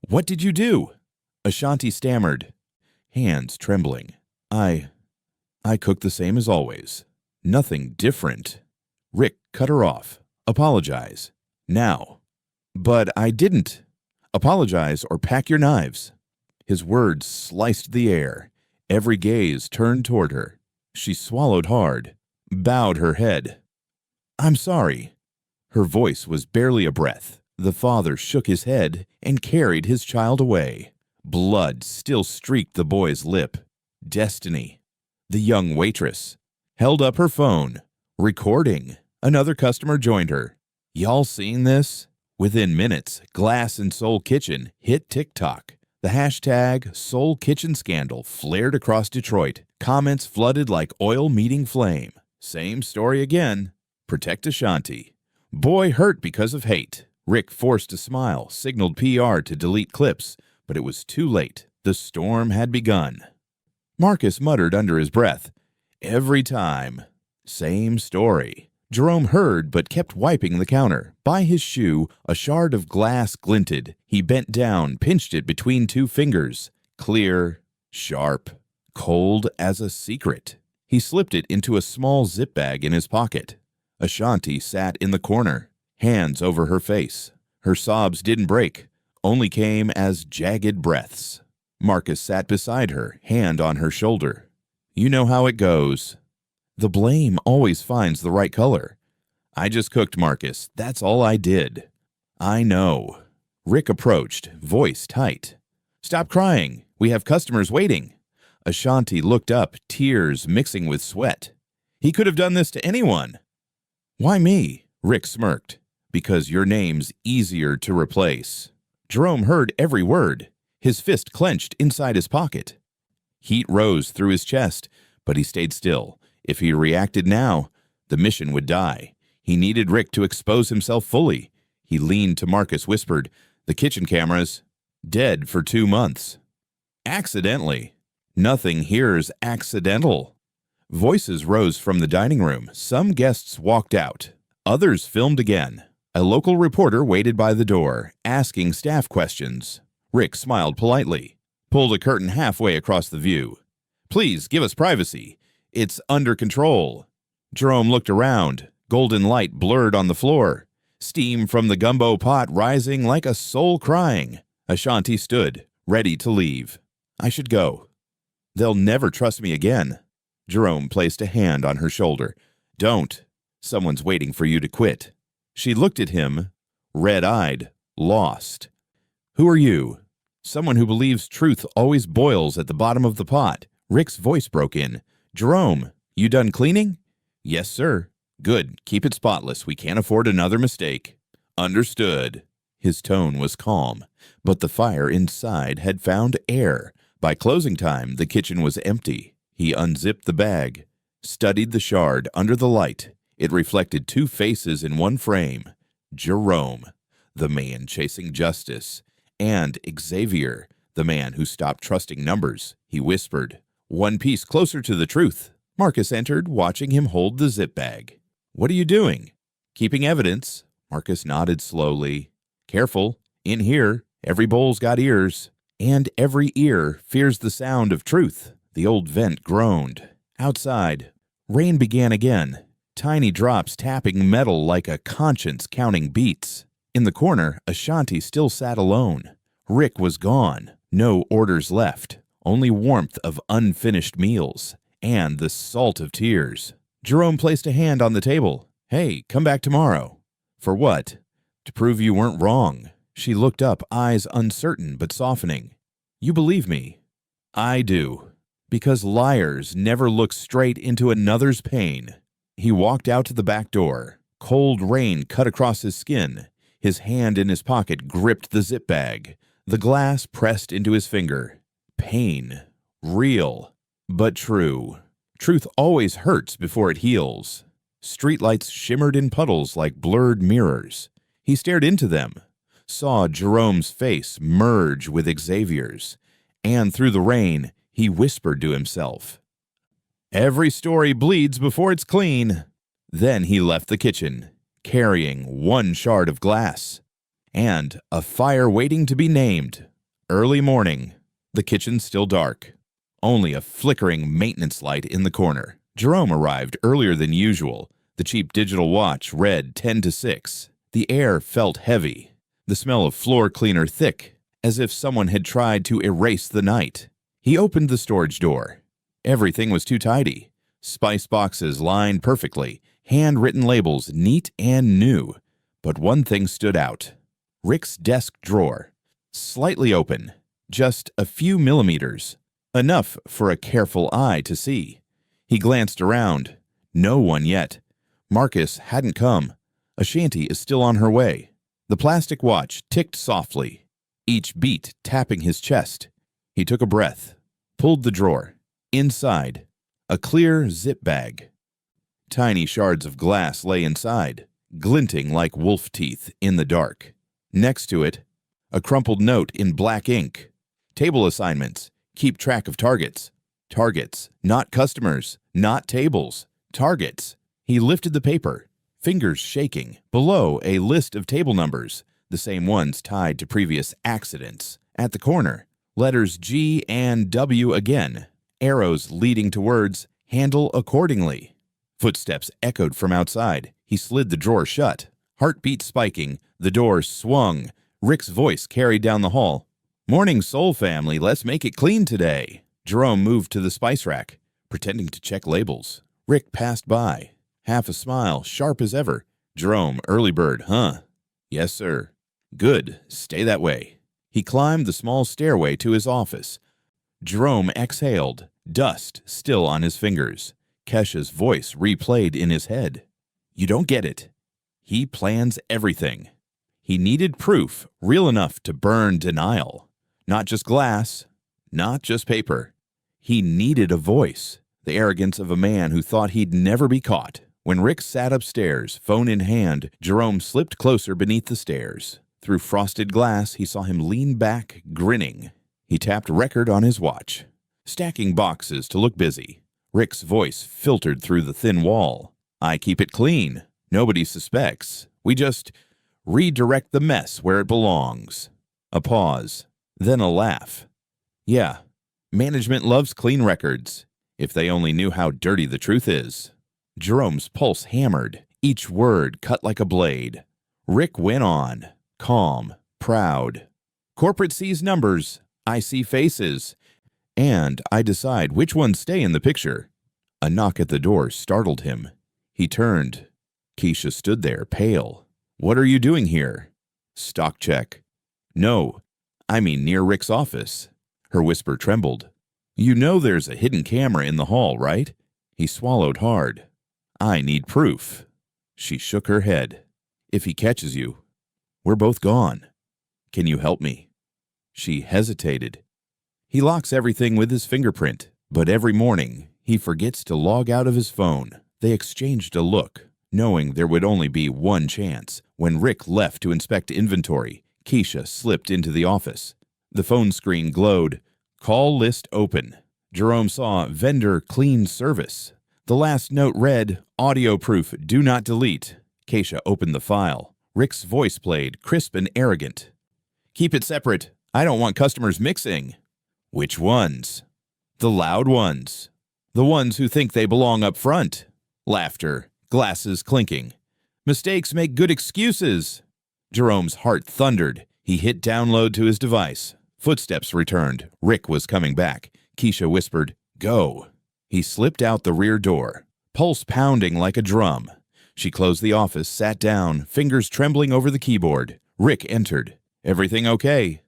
"What did you do?" Ashanti stammered, hands trembling. I cooked the same as always. Nothing different." Rick cut her off. "Apologize. Now." "But I didn't." "Apologize or pack your knives." His words sliced the air. Every gaze turned toward her. She swallowed hard, bowed her head. "I'm sorry." Her voice was barely a breath. The father shook his head and carried his child away. Blood still streaked the boy's lip. Destiny. The young waitress held up her phone, recording. Another customer joined her. "Y'all seen this?" Within minutes, Glass and Soul Kitchen hit TikTok. The hashtag Soul Kitchen Scandal flared across Detroit. Comments flooded like oil meeting flame. Same story again. Protect Ashanti. Boy hurt because of hate. Rick forced a smile, signaled PR to delete clips, but it was too late. The storm had begun. Marcus muttered under his breath, "Every time. Same story." Jerome heard but kept wiping the counter. By his shoe, a shard of glass glinted. He bent down, pinched it between 2 fingers. Clear, sharp, cold as a secret. He slipped it into a small zip bag in his pocket. Ashanti sat in the corner, hands over her face. Her sobs didn't break, only came as jagged breaths. Marcus sat beside her, hand on her shoulder. "You know how it goes. The blame always finds the right color." "I just cooked, Marcus. That's all I did." "I know." Rick approached, voice tight. "Stop crying. We have customers waiting." Ashanti looked up, tears mixing with sweat. "He could have done this to anyone." "Why me?" Rick smirked. "Because your name's easier to replace." Jerome heard every word, his fist clenched inside his pocket. Heat rose through his chest, but he stayed still. If he reacted now, the mission would die. He needed Rick to expose himself fully. He leaned to Marcus, whispered, "The kitchen cameras, dead for 2 months." "Accidentally." "Nothing here's accidental." Voices rose from the dining room. Some guests walked out. Others filmed again. A local reporter waited by the door, asking staff questions. Rick smiled politely, pulled a curtain halfway across the view. "Please give us privacy. It's under control." Jerome looked around. Golden light blurred on the floor. Steam from the gumbo pot rising like a soul crying. Ashanti stood, ready to leave. "I should go. They'll never trust me again." Jerome placed a hand on her shoulder. "Don't. Someone's waiting for you to quit." She looked at him, red-eyed, lost. "Who are you?" "Someone who believes truth always boils at the bottom of the pot." Rick's voice broke in. "Jerome, you done cleaning?" "Yes, sir." "Good. Keep it spotless. We can't afford another mistake." "Understood." His tone was calm, but the fire inside had found air. By closing time, the kitchen was empty. He unzipped the bag, studied the shard under the light. It reflected 2 faces in one frame. Jerome, the man chasing justice, and Xavier, the man who stopped trusting numbers. He whispered, "One piece closer to the truth." Marcus entered, watching him hold the zip bag. "What are you doing?" "Keeping evidence." Marcus nodded slowly. "Careful. In here, every bowl's got ears, and every ear fears the sound of truth." The old vent groaned. Outside, rain began again, tiny drops tapping metal like a conscience counting beats. In the corner, Ashanti still sat alone. Rick was gone. No orders left. Only warmth of unfinished meals. And the salt of tears. Jerome placed a hand on the table. "Hey, come back tomorrow." "For what?" "To prove you weren't wrong." She looked up, eyes uncertain but softening. "You believe me?" "I do. Because liars never look straight into another's pain." He walked out to the back door. Cold rain cut across his skin. His hand in his pocket gripped the zip bag. The glass pressed into his finger. Pain. Real. But true. Truth always hurts before it heals. Streetlights shimmered in puddles like blurred mirrors. He stared into them, saw Jerome's face merge with Xavier's, and through the rain, he whispered to himself, "Every story bleeds before it's clean." Then he left the kitchen, carrying one shard of glass and a fire waiting to be named. Early morning, the kitchen still dark. Only a flickering maintenance light in the corner. Jerome arrived earlier than usual. The cheap digital watch read 10 to 6. The air felt heavy. The smell of floor cleaner thick, as if someone had tried to erase the night. He opened the storage door. Everything was too tidy. Spice boxes lined perfectly, handwritten labels neat and new. But one thing stood out. Rick's desk drawer. Slightly open, just a few millimeters. Enough for a careful eye to see. He glanced around. No one yet. Marcus hadn't come. Ashanti is still on her way. The plastic watch ticked softly, each beat tapping his chest. He took a breath, pulled the drawer. Inside, a clear zip bag. Tiny shards of glass lay inside, glinting like wolf teeth in the dark. Next to it, a crumpled note in black ink. Table assignments. Keep track of targets. Targets, not customers, not tables. Targets. He lifted the paper, fingers shaking. Below, a list of table numbers, the same ones tied to previous accidents. At the corner, letters G and W again, arrows leading to words, "Handle accordingly." Footsteps echoed from outside. He slid the drawer shut. Heartbeat spiking, the door swung. Rick's voice carried down the hall. "Morning, Soul family, let's make it clean today." Jerome moved to the spice rack, pretending to check labels. Rick passed by, half a smile, sharp as ever. "Jerome, early bird, huh?" "Yes, sir." "Good, stay that way." He climbed the small stairway to his office. Jerome exhaled, dust still on his fingers. Kesha's voice replayed in his head. "You don't get it. He plans everything." He needed proof real enough to burn denial. Not just glass, not just paper. He needed a voice, the arrogance of a man who thought he'd never be caught. When Rick sat upstairs, phone in hand, Jerome slipped closer beneath the stairs. Through frosted glass, he saw him lean back, grinning. He tapped record on his watch, stacking boxes to look busy. Rick's voice filtered through the thin wall. "I keep it clean. Nobody suspects. We just redirect the mess where it belongs." A pause, then a laugh. "Yeah, management loves clean records. If they only knew how dirty the truth is." Jerome's pulse hammered, each word cut like a blade. Rick went on, calm, proud. "Corporate sees numbers. I see faces. And I decide which ones stay in the picture." A knock at the door startled him. He turned. Keisha stood there, pale. "What are you doing here?" "Stock check." "No, I mean near Rick's office." Her whisper trembled. "You know there's a hidden camera in the hall, right?" He swallowed hard. "I need proof." She shook her head. "If he catches you, we're both gone. Can you help me?" She hesitated. He locks everything with his fingerprint, but every morning he forgets to log out of his phone. They exchanged a look, knowing there would only be one chance. When Rick left to inspect inventory, Keisha slipped into the office. The phone screen glowed. Call list open. Jerome saw vendor clean service. The last note read, audio proof, do not delete. Keisha opened the file. Rick's voice played, crisp and arrogant. "Keep it separate. I don't want customers mixing." "Which ones?" The loud ones. The ones who think they belong up front. Laughter, glasses clinking. Mistakes make good excuses. Jerome's heart thundered. He hit download to his device. Footsteps returned. Rick was coming back. Keisha whispered, "Go." He slipped out the rear door, pulse pounding like a drum. She closed the office, sat down, fingers trembling over the keyboard. Rick entered. "Everything okay?"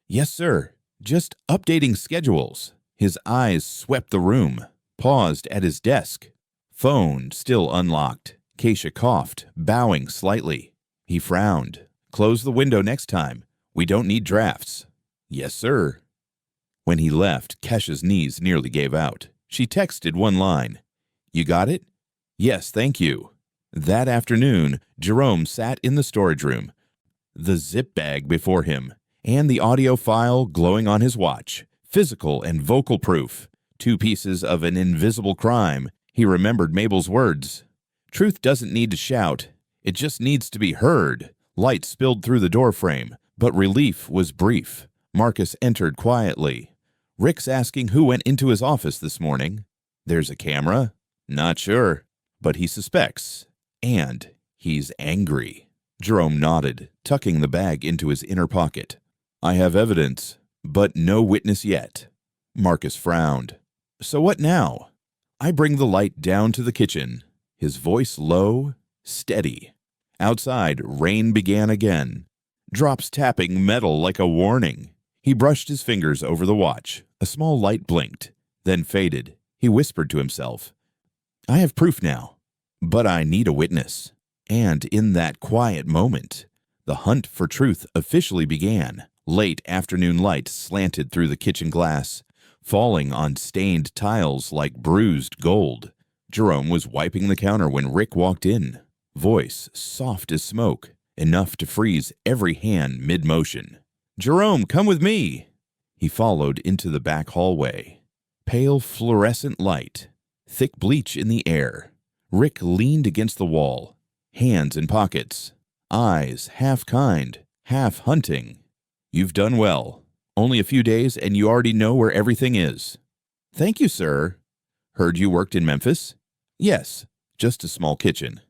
"Yes, sir. Just updating schedules." His eyes swept the room, paused at his desk. Phone still unlocked. Keisha coughed, bowing slightly. He frowned. "Close the window next time. We don't need drafts." "Yes, sir." When he left, Kesha's knees nearly gave out. She texted one line. "You got it?" "Yes, thank you." That afternoon, Jerome sat in the storage room, the zip bag before him, and the audio file glowing on his watch. Physical and vocal proof. 2 pieces of an invisible crime. He remembered Mabel's words. Truth doesn't need to shout. It just needs to be heard. Light spilled through the doorframe, but relief was brief. Marcus entered quietly. "Rick's asking who went into his office this morning." "There's a camera?" "Not sure, but he suspects. And he's angry." Jerome nodded, tucking the bag into his inner pocket. "I have evidence, but no witness yet." Marcus frowned. "So what now?" "I bring the light down to the kitchen." His voice low, steady. Outside, rain began again, drops tapping metal like a warning. He brushed his fingers over the watch. A small light blinked, then faded. He whispered to himself, "I have proof now, but I need a witness." And in that quiet moment, the hunt for truth officially began. Late afternoon light slanted through the kitchen glass, falling on stained tiles like bruised gold. Jerome was wiping the counter when Rick walked in. Voice soft as smoke, enough to freeze every hand mid-motion. "Jerome, come with me." He followed into the back hallway. Pale fluorescent light, thick bleach in the air. Rick leaned against the wall, hands in pockets, eyes half kind, half hunting. "You've done well. Only a few days and you already know where everything is." "Thank you, sir." "Heard you worked in Memphis?" "Yes, just a small kitchen."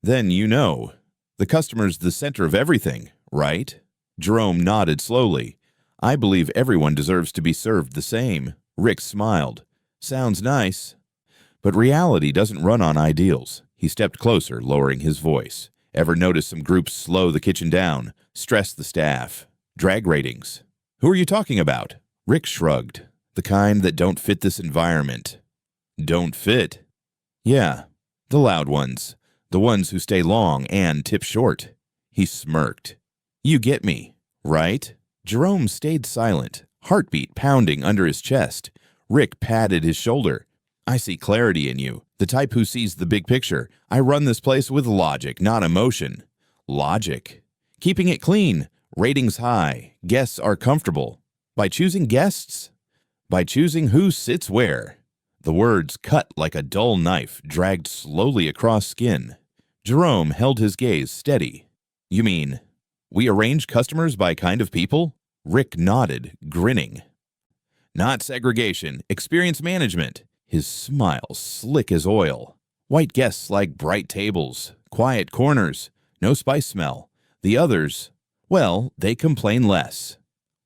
"Then you know. The customer's the center of everything, right?" Jerome nodded slowly. "I believe everyone deserves to be served the same." Rick smiled. "Sounds nice. But reality doesn't run on ideals." He stepped closer, lowering his voice. "Ever notice some groups slow the kitchen down, stress the staff? Drag ratings." "Who are you talking about?" Rick shrugged. "The kind that don't fit this environment." "Don't fit?" "Yeah, the loud ones. The ones who stay long and tip short." He smirked. "You get me, right?" Jerome stayed silent, heartbeat pounding under his chest. Rick patted his shoulder. "I see clarity in you, the type who sees the big picture. I run this place with logic, not emotion." "Logic. Keeping it clean, ratings high, guests are comfortable." "By choosing guests?" "By choosing who sits where." The words cut like a dull knife, dragged slowly across skin. Jerome held his gaze steady. "You mean, we arrange customers by kind of people?" Rick nodded, grinning. "Not segregation, experience management." His smile slick as oil. "White guests like bright tables, quiet corners, no spice smell. The others, well, they complain less."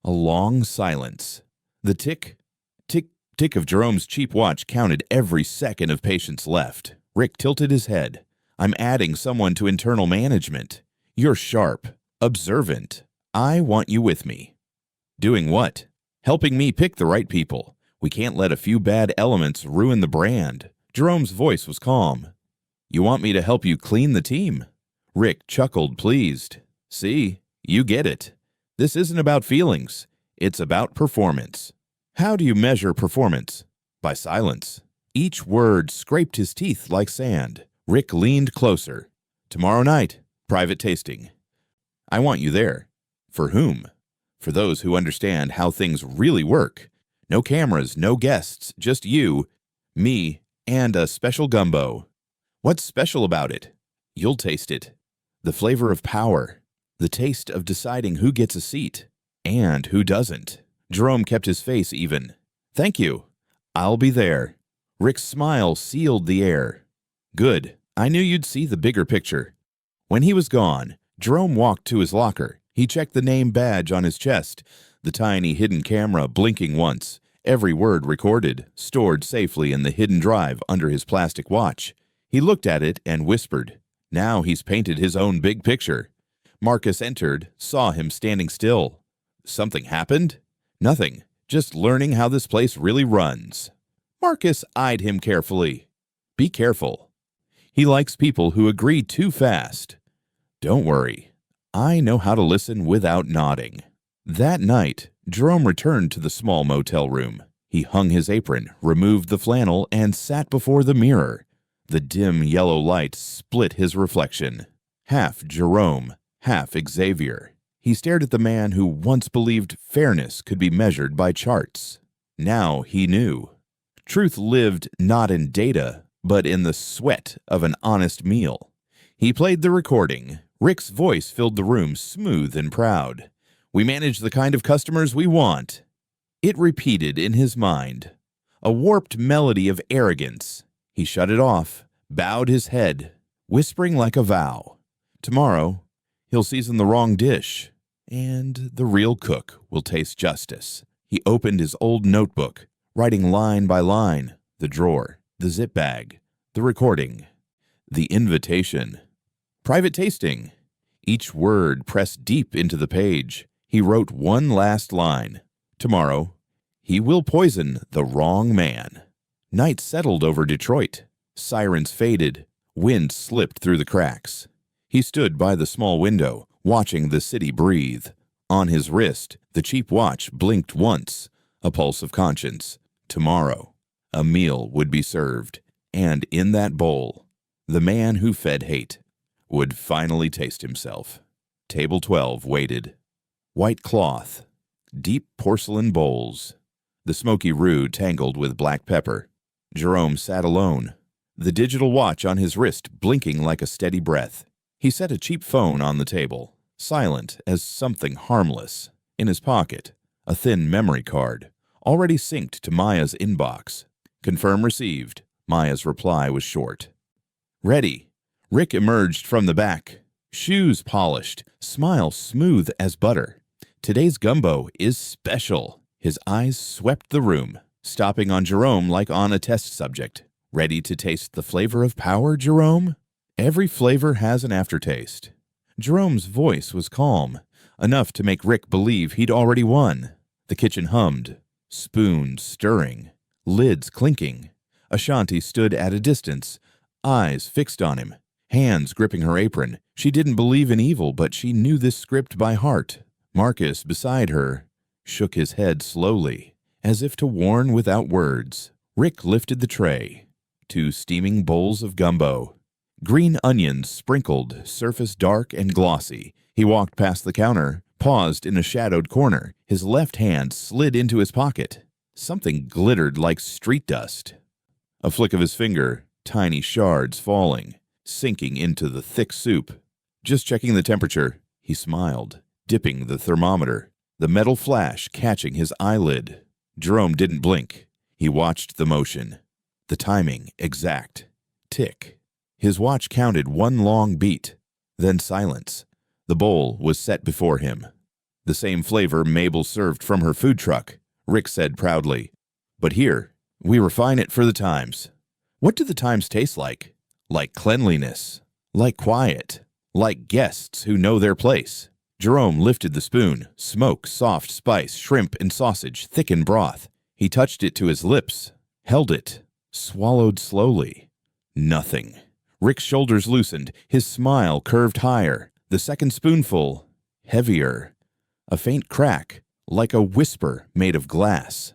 A long silence. The tick, tick, tick of Jerome's cheap watch counted every second of patience left. Rick tilted his head. "I'm adding someone to internal management. You're sharp, observant. I want you with me." "Doing what?" "Helping me pick the right people. We can't let a few bad elements ruin the brand." Jerome's voice was calm. "You want me to help you clean the team?" Rick chuckled, pleased. "See, you get it. This isn't about feelings. It's about performance." "How do you measure performance?" "By silence." Each word scraped his teeth like sand. Rick leaned closer. "Tomorrow night, private tasting. I want you there." "For whom?" "For those who understand how things really work. No cameras, no guests, just you, me, and a special gumbo." "What's special about it?" "You'll taste it. The flavor of power. The taste of deciding who gets a seat and who doesn't." Jerome kept his face even. "Thank you. I'll be there. Rick's smile sealed the air. Good. I knew you'd see the bigger picture. When he was gone, Jerome walked to his locker. He checked the name badge on his chest, the tiny hidden camera blinking once, every word recorded, stored safely in the hidden drive under his plastic watch. He looked at it and whispered, "Now he's painted his own big picture." Marcus entered, saw him standing still. Something happened? Nothing, just learning how this place really runs. Marcus eyed him carefully. Be careful. He likes people who agree too fast. Don't worry. I know how to listen without nodding. That night, Jerome returned to the small motel room. He hung his apron, removed the flannel, and sat before the mirror. The dim yellow light split his reflection. Half Jerome, half Xavier. He stared at the man who once believed fairness could be measured by charts. Now he knew. Truth lived not in data, but in the sweat of an honest meal. He played the recording. Rick's voice filled the room, smooth and proud. We manage the kind of customers we want. It repeated in his mind. A warped melody of arrogance. He shut it off, bowed his head, whispering like a vow. Tomorrow, he'll season the wrong dish, and the real cook will taste justice. He opened his old notebook, writing line by line, the drawer, the zip bag, the recording, the invitation. Private tasting. Each word pressed deep into the page. He wrote one last line. Tomorrow, he will poison the wrong man. Night settled over Detroit. Sirens faded. Wind slipped through the cracks. He stood by the small window, watching the city breathe. On his wrist, the cheap watch blinked once. A pulse of conscience. Tomorrow, a meal would be served. And in that bowl, the man who fed hate would finally taste himself. Table 12 waited. White cloth, deep porcelain bowls, the smoky roux tangled with black pepper. Jerome sat alone, the digital watch on his wrist blinking like a steady breath. He set a cheap phone on the table, silent as something harmless. In his pocket, a thin memory card, already synced to Maya's inbox. Confirm received. Maya's reply was short. Ready. Rick emerged from the back, shoes polished, smile smooth as butter. Today's gumbo is special. His eyes swept the room, stopping on Jerome like on a test subject. Ready to taste the flavor of power, Jerome? Every flavor has an aftertaste. Jerome's voice was calm, enough to make Rick believe he'd already won. The kitchen hummed, spoons stirring, lids clinking. Ashanti stood at a distance, eyes fixed on him, hands gripping her apron. She didn't believe in evil, but she knew this script by heart. Marcus, beside her, shook his head slowly, as if to warn without words. Rick lifted the tray. 2 steaming bowls of gumbo. Green onions sprinkled, surface dark and glossy. He walked past the counter, paused in a shadowed corner. His left hand slid into his pocket. Something glittered like street dust. A flick of his finger, tiny shards falling, sinking into the thick soup. Just checking the temperature, he smiled, dipping the thermometer, the metal flash catching his eyelid. Jerome didn't blink. He watched the motion. The timing exact. Tick. His watch counted 1 long beat. Then silence. The bowl was set before him. The same flavor Mabel served from her food truck, Rick said proudly. But here, we refine it for the times. What do the times taste like? Like cleanliness. Like quiet. Like guests who know their place. Jerome lifted the spoon. Smoke, soft spice, shrimp and sausage, thickened broth. He touched it to his lips, held it, swallowed slowly. Nothing. Rick's shoulders loosened. His smile curved higher. The second spoonful, heavier. A faint crack, like a whisper made of glass.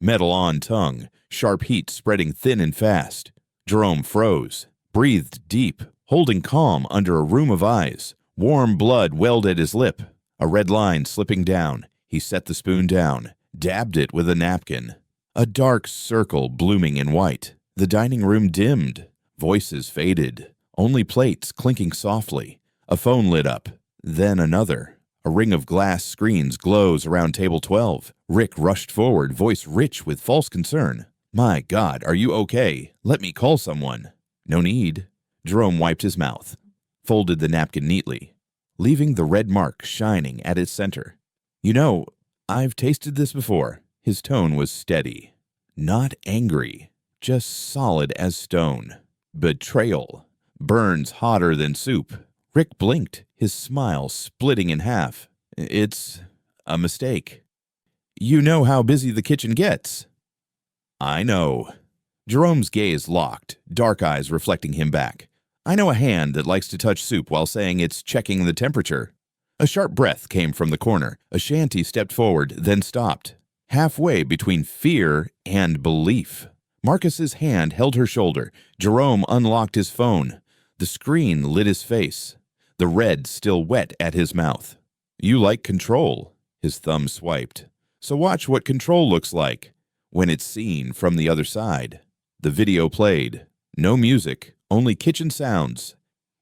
Metal on tongue, sharp heat spreading thin and fast. Jerome froze, breathed deep, holding calm under a room of eyes. Warm blood welled at his lip, a red line slipping down. He set the spoon down, dabbed it with a napkin. A dark circle blooming in white. The dining room dimmed. Voices faded. Only plates clinking softly. A phone lit up. Then another. A ring of glass screens glows around table 12. Rick rushed forward, voice rich with false concern. My God, are you okay? Let me call someone. No need. Jerome wiped his mouth, folded the napkin neatly, leaving the red mark shining at its center. You know, I've tasted this before. His tone was steady. Not angry, just solid as stone. Betrayal. Burns hotter than soup. Rick blinked, his smile splitting in half. It's a mistake. You know how busy the kitchen gets. I know. Jerome's gaze locked, dark eyes reflecting him back. I know a hand that likes to touch soup while saying it's checking the temperature. A sharp breath came from the corner. Ashanti stepped forward, then stopped, halfway between fear and belief. Marcus's hand held her shoulder. Jerome unlocked his phone. The screen lit his face, the red still wet at his mouth. You like control, his thumb swiped. So watch what control looks like when it's seen from the other side. The video played. No music, only kitchen sounds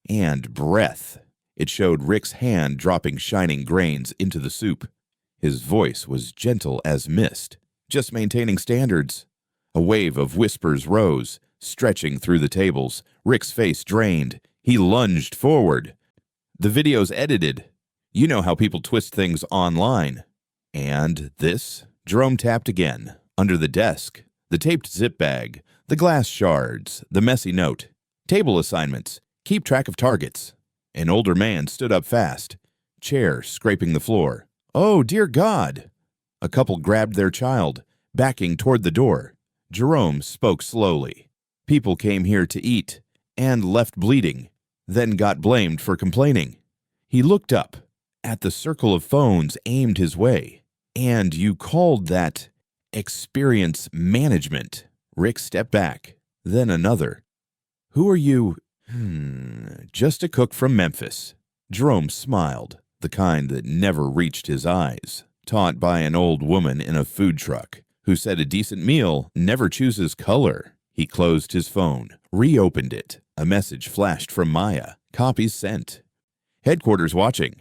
and breath. It showed Rick's hand dropping shining grains into the soup. His voice was gentle as mist, just maintaining standards. A wave of whispers rose, stretching through the tables. Rick's face drained. He lunged forward. The video's edited. You know how people twist things online. And this? Jerome tapped again. Under the desk, the taped zip bag, the glass shards, the messy note. Table assignments. Keep track of targets. An older man stood up fast, chair scraping the floor. Oh, dear God! A couple grabbed their child, backing toward the door. Jerome spoke slowly. People came here to eat and left bleeding, then got blamed for complaining. He looked up at the circle of phones aimed his way. And you called that experience management. Rick stepped back, then another. Who are you? Just a cook from Memphis. Jerome smiled, the kind that never reached his eyes, taught by an old woman in a food truck who said a decent meal never chooses color. He closed his phone, reopened it. A message flashed from Maya. Copies sent. Headquarters watching.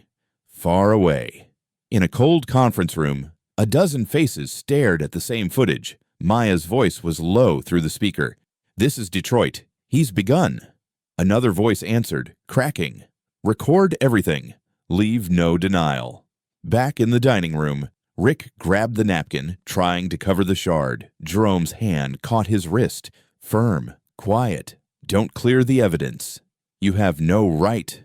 Far away. In a cold conference room, a dozen faces stared at the same footage. Maya's voice was low through the speaker. This is Detroit. He's begun. Another voice answered, cracking. Record everything. Leave no denial. Back in the dining room, Rick grabbed the napkin, trying to cover the shard. Jerome's hand caught his wrist. Firm, quiet. Don't clear the evidence. You have no right.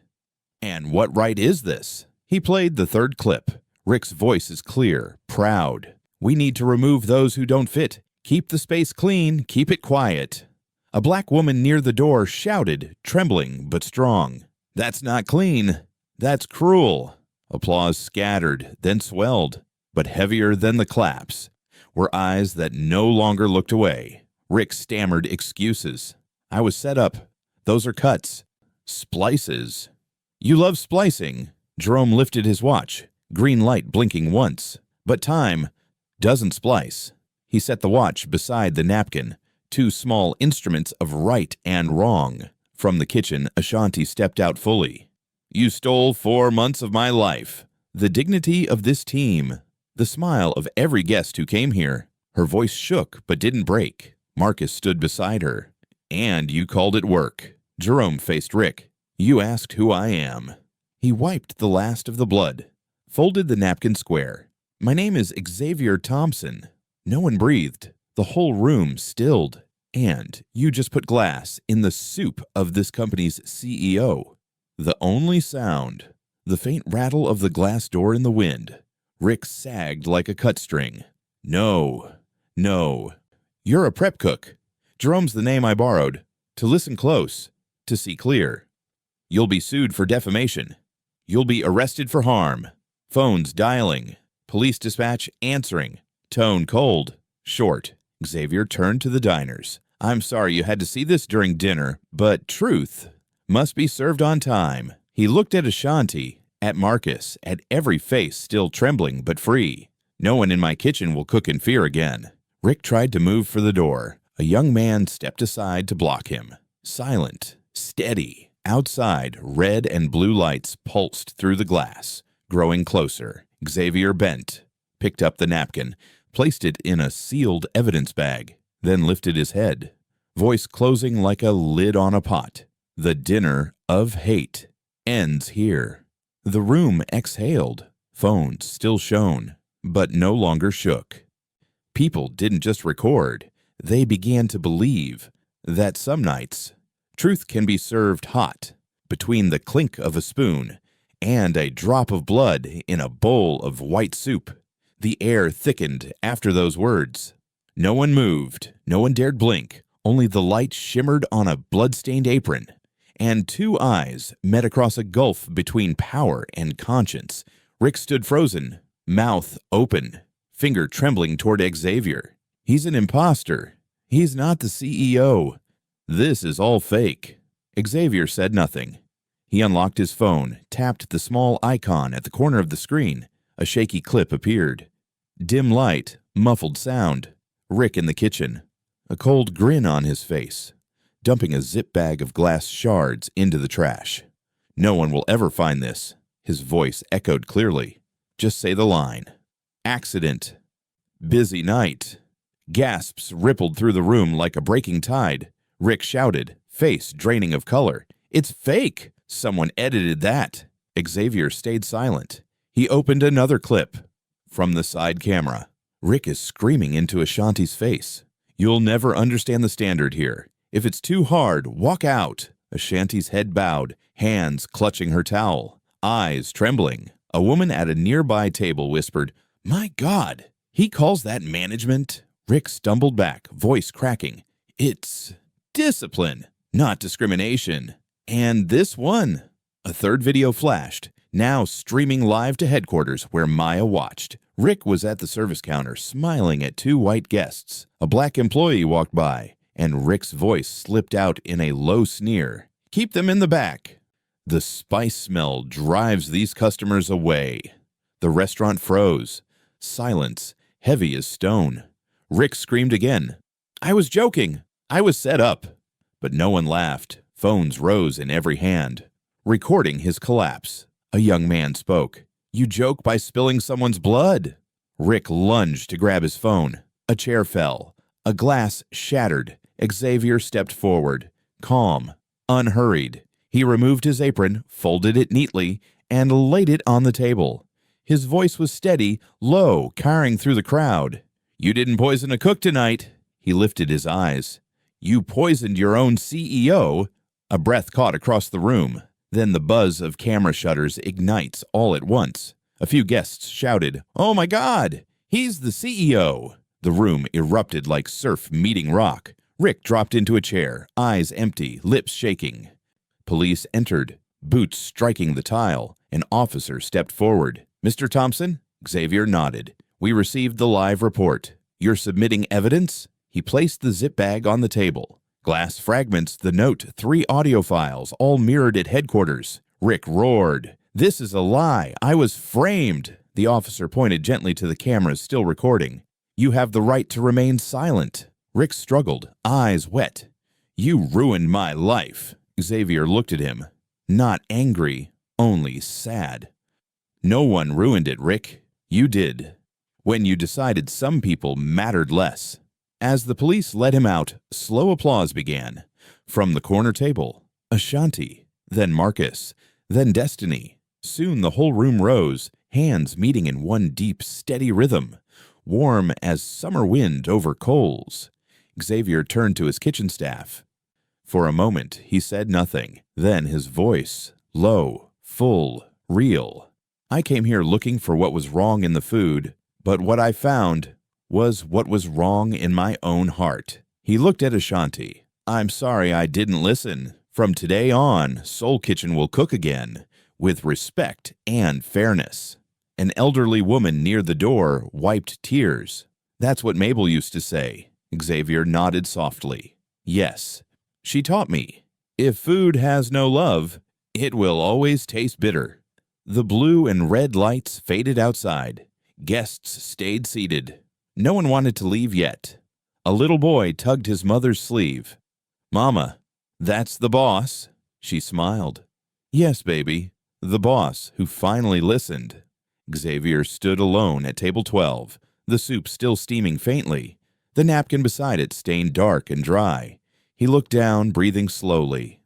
And what right is this? He played the third clip. Rick's voice is clear, proud. We need to remove those who don't fit. Keep the space clean, keep it quiet. A black woman near the door shouted, trembling but strong. That's not clean. That's cruel. Applause scattered, then swelled, but heavier than the claps were eyes that no longer looked away. Rick stammered excuses. I was set up. Those are cuts. Splices. You love splicing. Jerome lifted his watch, green light blinking once. But time doesn't splice. He set the watch beside the napkin, two small instruments of right and wrong. From the kitchen, Ashanti stepped out fully. You stole 4 months of my life. The dignity of this team. The smile of every guest who came here. Her voice shook but didn't break. Marcus stood beside her. And you called it work. Jerome faced Rick. You asked who I am. He wiped the last of the blood, folded the napkin square. My name is Xavier Thompson. No one breathed. The whole room stilled. And you just put glass in the soup of this company's CEO. The only sound, the faint rattle of the glass door in the wind. Rick sagged like a cut string. No. You're a prep cook. Jerome's the name I borrowed. To listen close, to see clear. You'll be sued for defamation. You'll be arrested for harm. Phones dialing. Police dispatch answering. Tone cold. Short. Xavier turned to the diners. I'm sorry you had to see this during dinner, but truth must be served on time. He looked at Ashanti, at Marcus, at every face still trembling but free. No one in my kitchen will cook in fear again. Rick tried to move for the door. A young man stepped aside to block him. Silent, steady. Outside, red and blue lights pulsed through the glass, growing closer. Xavier bent, picked up the napkin, placed it in a sealed evidence bag. then lifted his head, voice closing like a lid on a pot. The dinner of hate ends here. The room exhaled. Phones still shone, but no longer shook. People didn't just record, they began to believe that some nights, truth can be served hot, between the clink of a spoon and a drop of blood in a bowl of white soup. The air thickened after those words. No one moved, no one dared blink, only the light shimmered on a blood-stained apron, and two eyes met across a gulf between power and conscience. Rick stood frozen, mouth open, finger trembling toward Xavier. He's an imposter. He's not the CEO. This is all fake. Xavier said nothing. He unlocked his phone, tapped the small icon at the corner of the screen. A shaky clip appeared. Dim light, muffled sound. Rick in the kitchen, a cold grin on his face, dumping a zip bag of glass shards into the trash. No one will ever find this. His voice echoed clearly. Just say the line. Accident. Busy night. Gasps rippled through the room like a breaking tide. Rick shouted, face draining of color. It's fake! Someone edited that. Xavier stayed silent. He opened another clip. From the side camera, Rick is screaming into Ashanti's face. You'll never understand the standard here. If it's too hard, walk out. Ashanti's head bowed, hands clutching her towel, eyes trembling. A woman at a nearby table whispered, My God, he calls that management? Rick stumbled back, voice cracking. It's discipline, not discrimination. And this one. A third video flashed, now streaming live to headquarters where Maya watched. Rick was at the service counter, smiling at two white guests. A black employee walked by, and Rick's voice slipped out in a low sneer. Keep them in the back. The spice smell drives these customers away. The restaurant froze. Silence, heavy as stone. Rick screamed again. I was joking. I was set up. But no one laughed. Phones rose in every hand, recording his collapse. A young man spoke. You joke by spilling someone's blood. Rick lunged to grab his phone. A chair fell. A glass shattered. Xavier stepped forward, calm, unhurried. He removed his apron, folded it neatly, and laid it on the table. His voice was steady, low, carrying through the crowd. You didn't poison a cook tonight. He lifted his eyes. You poisoned your own CEO. A breath caught across the room. Then the buzz of camera shutters ignites all at once. A few guests shouted, Oh my God, he's the CEO. The room erupted like surf meeting rock. Rick dropped into a chair, eyes empty, lips shaking. Police entered, boots striking the tile. An officer stepped forward. Mr. Thompson? Xavier nodded. We received the live report. You're submitting evidence? He placed the zip bag on the table. Glass fragments, the note, 3 audio files, all mirrored at headquarters. Rick roared. This is a lie. I was framed. The officer pointed gently to the cameras still recording. You have the right to remain silent. Rick struggled, eyes wet. You ruined my life. Xavier looked at him. Not angry, only sad. No one ruined it, Rick. You did. When you decided some people mattered less. As the police let him out, slow applause began. From the corner table, Ashanti, then Marcus, then Destiny. Soon the whole room rose, hands meeting in one deep, steady rhythm, warm as summer wind over coals. Xavier turned to his kitchen staff. For a moment, he said nothing. Then his voice, low, full, real. I came here looking for what was wrong in the food, but what I found was what was wrong in my own heart. He looked at Ashanti. I'm sorry I didn't listen. From today on, Soul Kitchen will cook again, with respect and fairness. An elderly woman near the door wiped tears. That's what Mabel used to say. Xavier nodded softly. Yes, she taught me. If food has no love, it will always taste bitter. The blue and red lights faded outside. Guests stayed seated. No one wanted to leave yet. A little boy tugged his mother's sleeve. Mama, that's the boss. She smiled. Yes, baby, the boss who finally listened. Xavier stood alone at table 12, the soup still steaming faintly. The napkin beside it stained dark and dry. He looked down, breathing slowly.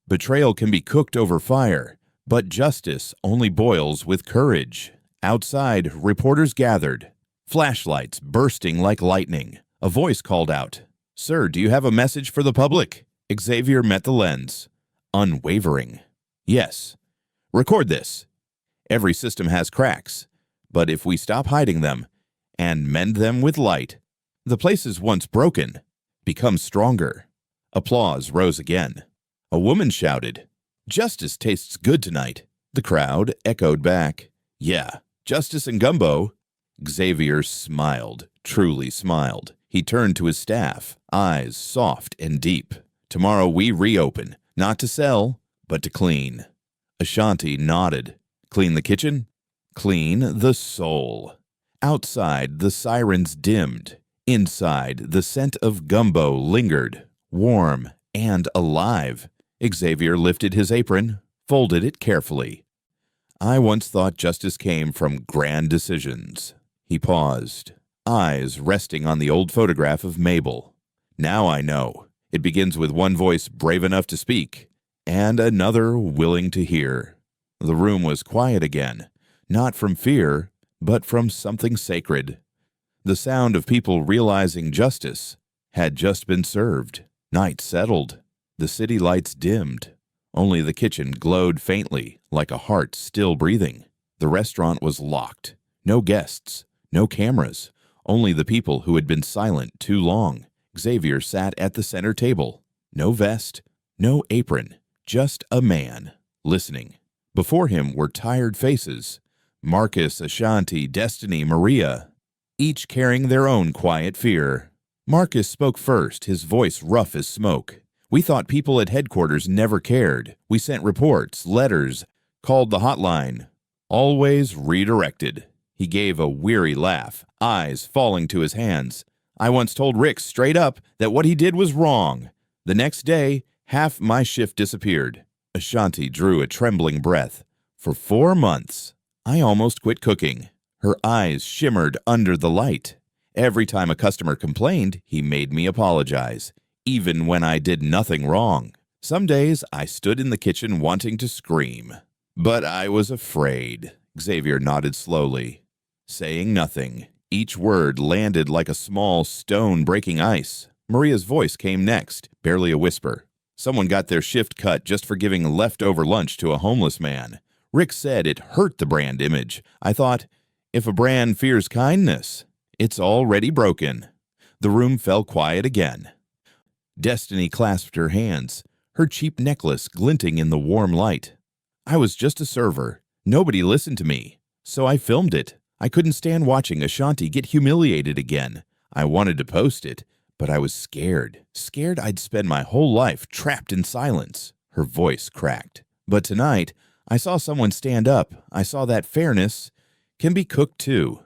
Betrayal can be cooked over fire, but justice only boils with courage. Outside, reporters gathered, flashlights bursting like lightning. A voice called out, "Sir, do you have a message for the public?" Xavier met the lens, unwavering. "Yes. Record this. Every system has cracks, but if we stop hiding them and mend them with light, the places once broken become stronger." Applause rose again. A woman shouted, "Justice tastes good tonight." The crowd echoed back, "Yeah, justice and gumbo." Xavier smiled, truly smiled. He turned to his staff, eyes soft and deep. "Tomorrow we reopen, not to sell, but to clean." Ashanti nodded. "Clean the kitchen? Clean the soul." Outside, the sirens dimmed. Inside, the scent of gumbo lingered, warm and alive. Xavier lifted his apron, folded it carefully. "I once thought justice came from grand decisions." He paused, eyes resting on the old photograph of Mabel. "Now I know. It begins with one voice brave enough to speak, and another willing to hear." The room was quiet again, not from fear, but from something sacred. The sound of people realizing justice had just been served. Night settled. The city lights dimmed. Only the kitchen glowed faintly, like a heart still breathing. The restaurant was locked. No guests, no cameras, only the people who had been silent too long. Xavier sat at the center table. No vest, no apron, just a man, listening. Before him were tired faces. Marcus, Ashanti, Destiny, Maria, each carrying their own quiet fear. Marcus spoke first, his voice rough as smoke. "We thought people at headquarters never cared. We sent reports, letters, called the hotline. Always redirected." He gave a weary laugh, eyes falling to his hands. "I once told Rick straight up that what he did was wrong. The next day, half my shift disappeared." Ashanti drew a trembling breath. "For 4 months, I almost quit cooking." Her eyes shimmered under the light. "Every time a customer complained, he made me apologize, even when I did nothing wrong. Some days I stood in the kitchen wanting to scream. But I was afraid." Xavier nodded slowly, saying nothing. Each word landed like a small stone breaking ice. Maria's voice came next, barely a whisper. "Someone got their shift cut just for giving leftover lunch to a homeless man. Rick said it hurt the brand image. I thought, if a brand fears kindness, it's already broken." The room fell quiet again. Destiny clasped her hands, her cheap necklace glinting in the warm light. "I was just a server. Nobody listened to me, so I filmed it. I couldn't stand watching Ashanti get humiliated again. I wanted to post it, but I was scared. Scared I'd spend my whole life trapped in silence." Her voice cracked. "But tonight, I saw someone stand up. I saw that fairness can be cooked too."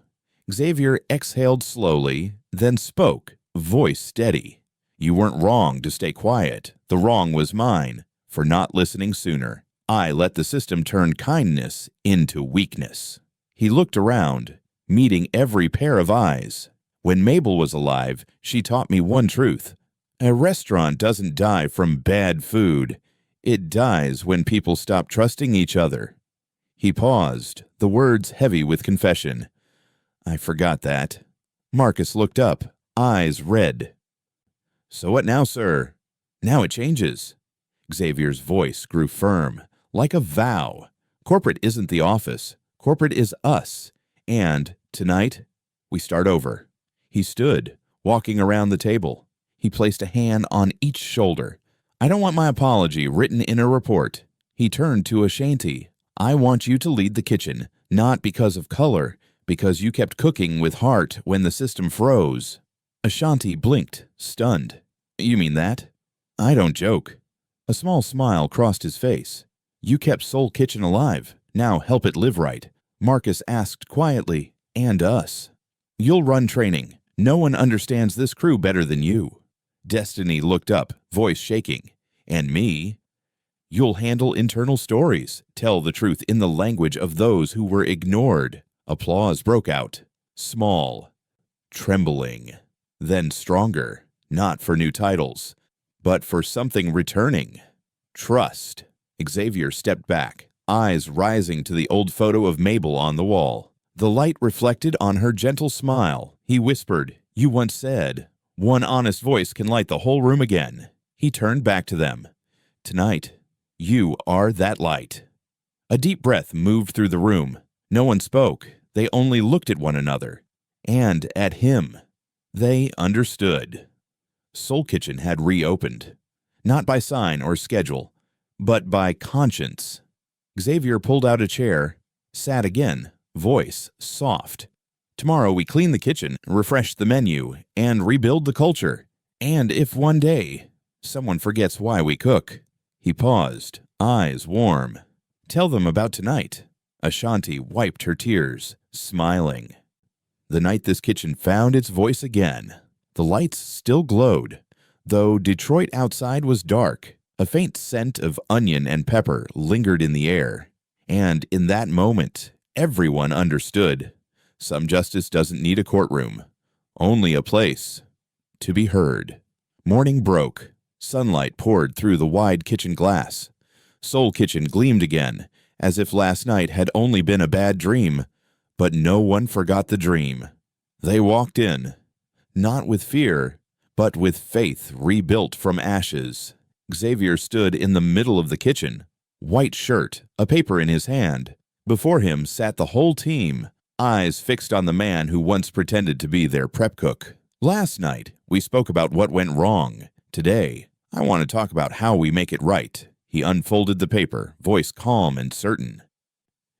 Xavier exhaled slowly, then spoke, voice steady. "You weren't wrong to stay quiet. The wrong was mine for not listening sooner. I let the system turn kindness into weakness." He looked around, meeting every pair of eyes. "When Mabel was alive, she taught me one truth. A restaurant doesn't die from bad food. It dies when people stop trusting each other." He paused, the words heavy with confession. "I forgot that." Marcus looked up, eyes red. "So what now, sir?" "Now it changes." Xavier's voice grew firm, like a vow. "Corporate isn't the office. Corporate is us. And tonight, we start over." He stood, walking around the table. He placed a hand on each shoulder. "I don't want my apology written in a report." He turned to Ashanti. "I want you to lead the kitchen, not because of color, because you kept cooking with heart when the system froze." Ashanti blinked, stunned. "You mean that?" "I don't joke." A small smile crossed his face. "You kept Soul Kitchen alive. Now help it live right." Marcus asked quietly, "And us?" "You'll run training. No one understands this crew better than you." Destiny looked up, voice shaking. "And me?" "You'll handle internal stories, tell the truth in the language of those who were ignored." Applause broke out, small, trembling. then stronger, not for new titles, but for something returning. Trust. Xavier stepped back, eyes rising to the old photo of Mabel on the wall. The light reflected on her gentle smile. He whispered, "You once said, one honest voice can light the whole room again." He turned back to them. "Tonight, you are that light." A deep breath moved through the room. No one spoke. They only looked at one another. And at him. They understood. Soul Kitchen had reopened. Not by sign or schedule, but by conscience. Xavier pulled out a chair, sat again, voice soft. "Tomorrow we clean the kitchen, refresh the menu, and rebuild the culture. And if one day someone forgets why we cook." He paused, eyes warm. "Tell them about tonight." Ashanti wiped her tears, smiling. The night this kitchen found its voice again. The lights still glowed, though Detroit outside was dark. A faint scent of onion and pepper lingered in the air. And in that moment, everyone understood. Some justice doesn't need a courtroom, only a place to be heard. Morning broke. Sunlight poured through the wide kitchen glass. Soul Kitchen gleamed again, as if last night had only been a bad dream. But no one forgot the dream. They walked in, not with fear, but with faith rebuilt from ashes. Xavier stood in the middle of the kitchen, white shirt, a paper in his hand. Before him sat the whole team, eyes fixed on the man who once pretended to be their prep cook. "Last night, we spoke about what went wrong. Today, I want to talk about how we make it right." He unfolded the paper, voice calm and certain.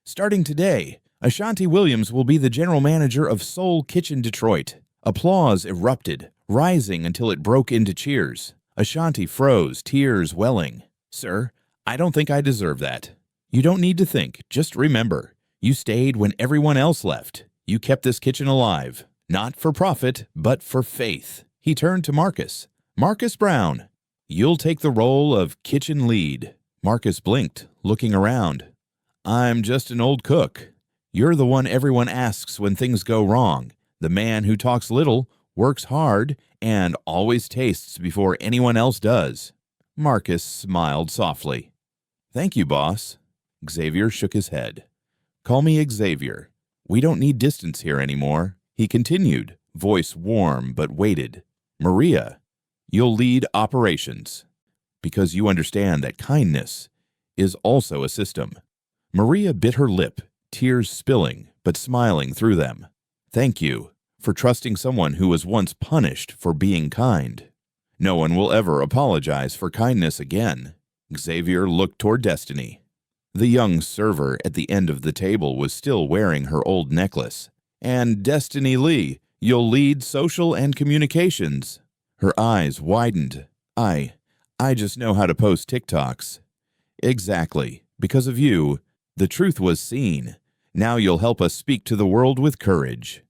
"Starting today, Ashanti Williams will be the general manager of Soul Kitchen Detroit." Applause erupted, rising until it broke into cheers. Ashanti froze, tears welling. "Sir, I don't think I deserve that." "You don't need to think. Just remember, you stayed when everyone else left. You kept this kitchen alive, not for profit, but for faith." He turned to Marcus. "Marcus Brown, you'll take the role of kitchen lead." Marcus blinked, looking around. "I'm just an old cook. You're the one everyone asks when things go wrong. The man who talks little, works hard, and always tastes before anyone else does." Marcus smiled softly. "Thank you, boss." Xavier shook his head. "Call me Xavier. We don't need distance here anymore." He continued, voice warm but weighted. "Maria, you'll lead operations, because you understand that kindness is also a system." Maria bit her lip, tears spilling, but smiling through them. "Thank you for trusting someone who was once punished for being kind. No one will ever apologize for kindness again." Xavier looked toward Destiny. The young server at the end of the table was still wearing her old necklace. "And Destiny Lee, you'll lead social and communications." Her eyes widened. I just know how to post TikToks." "Exactly. Because of you, the truth was seen. Now you'll help us speak to the world with courage."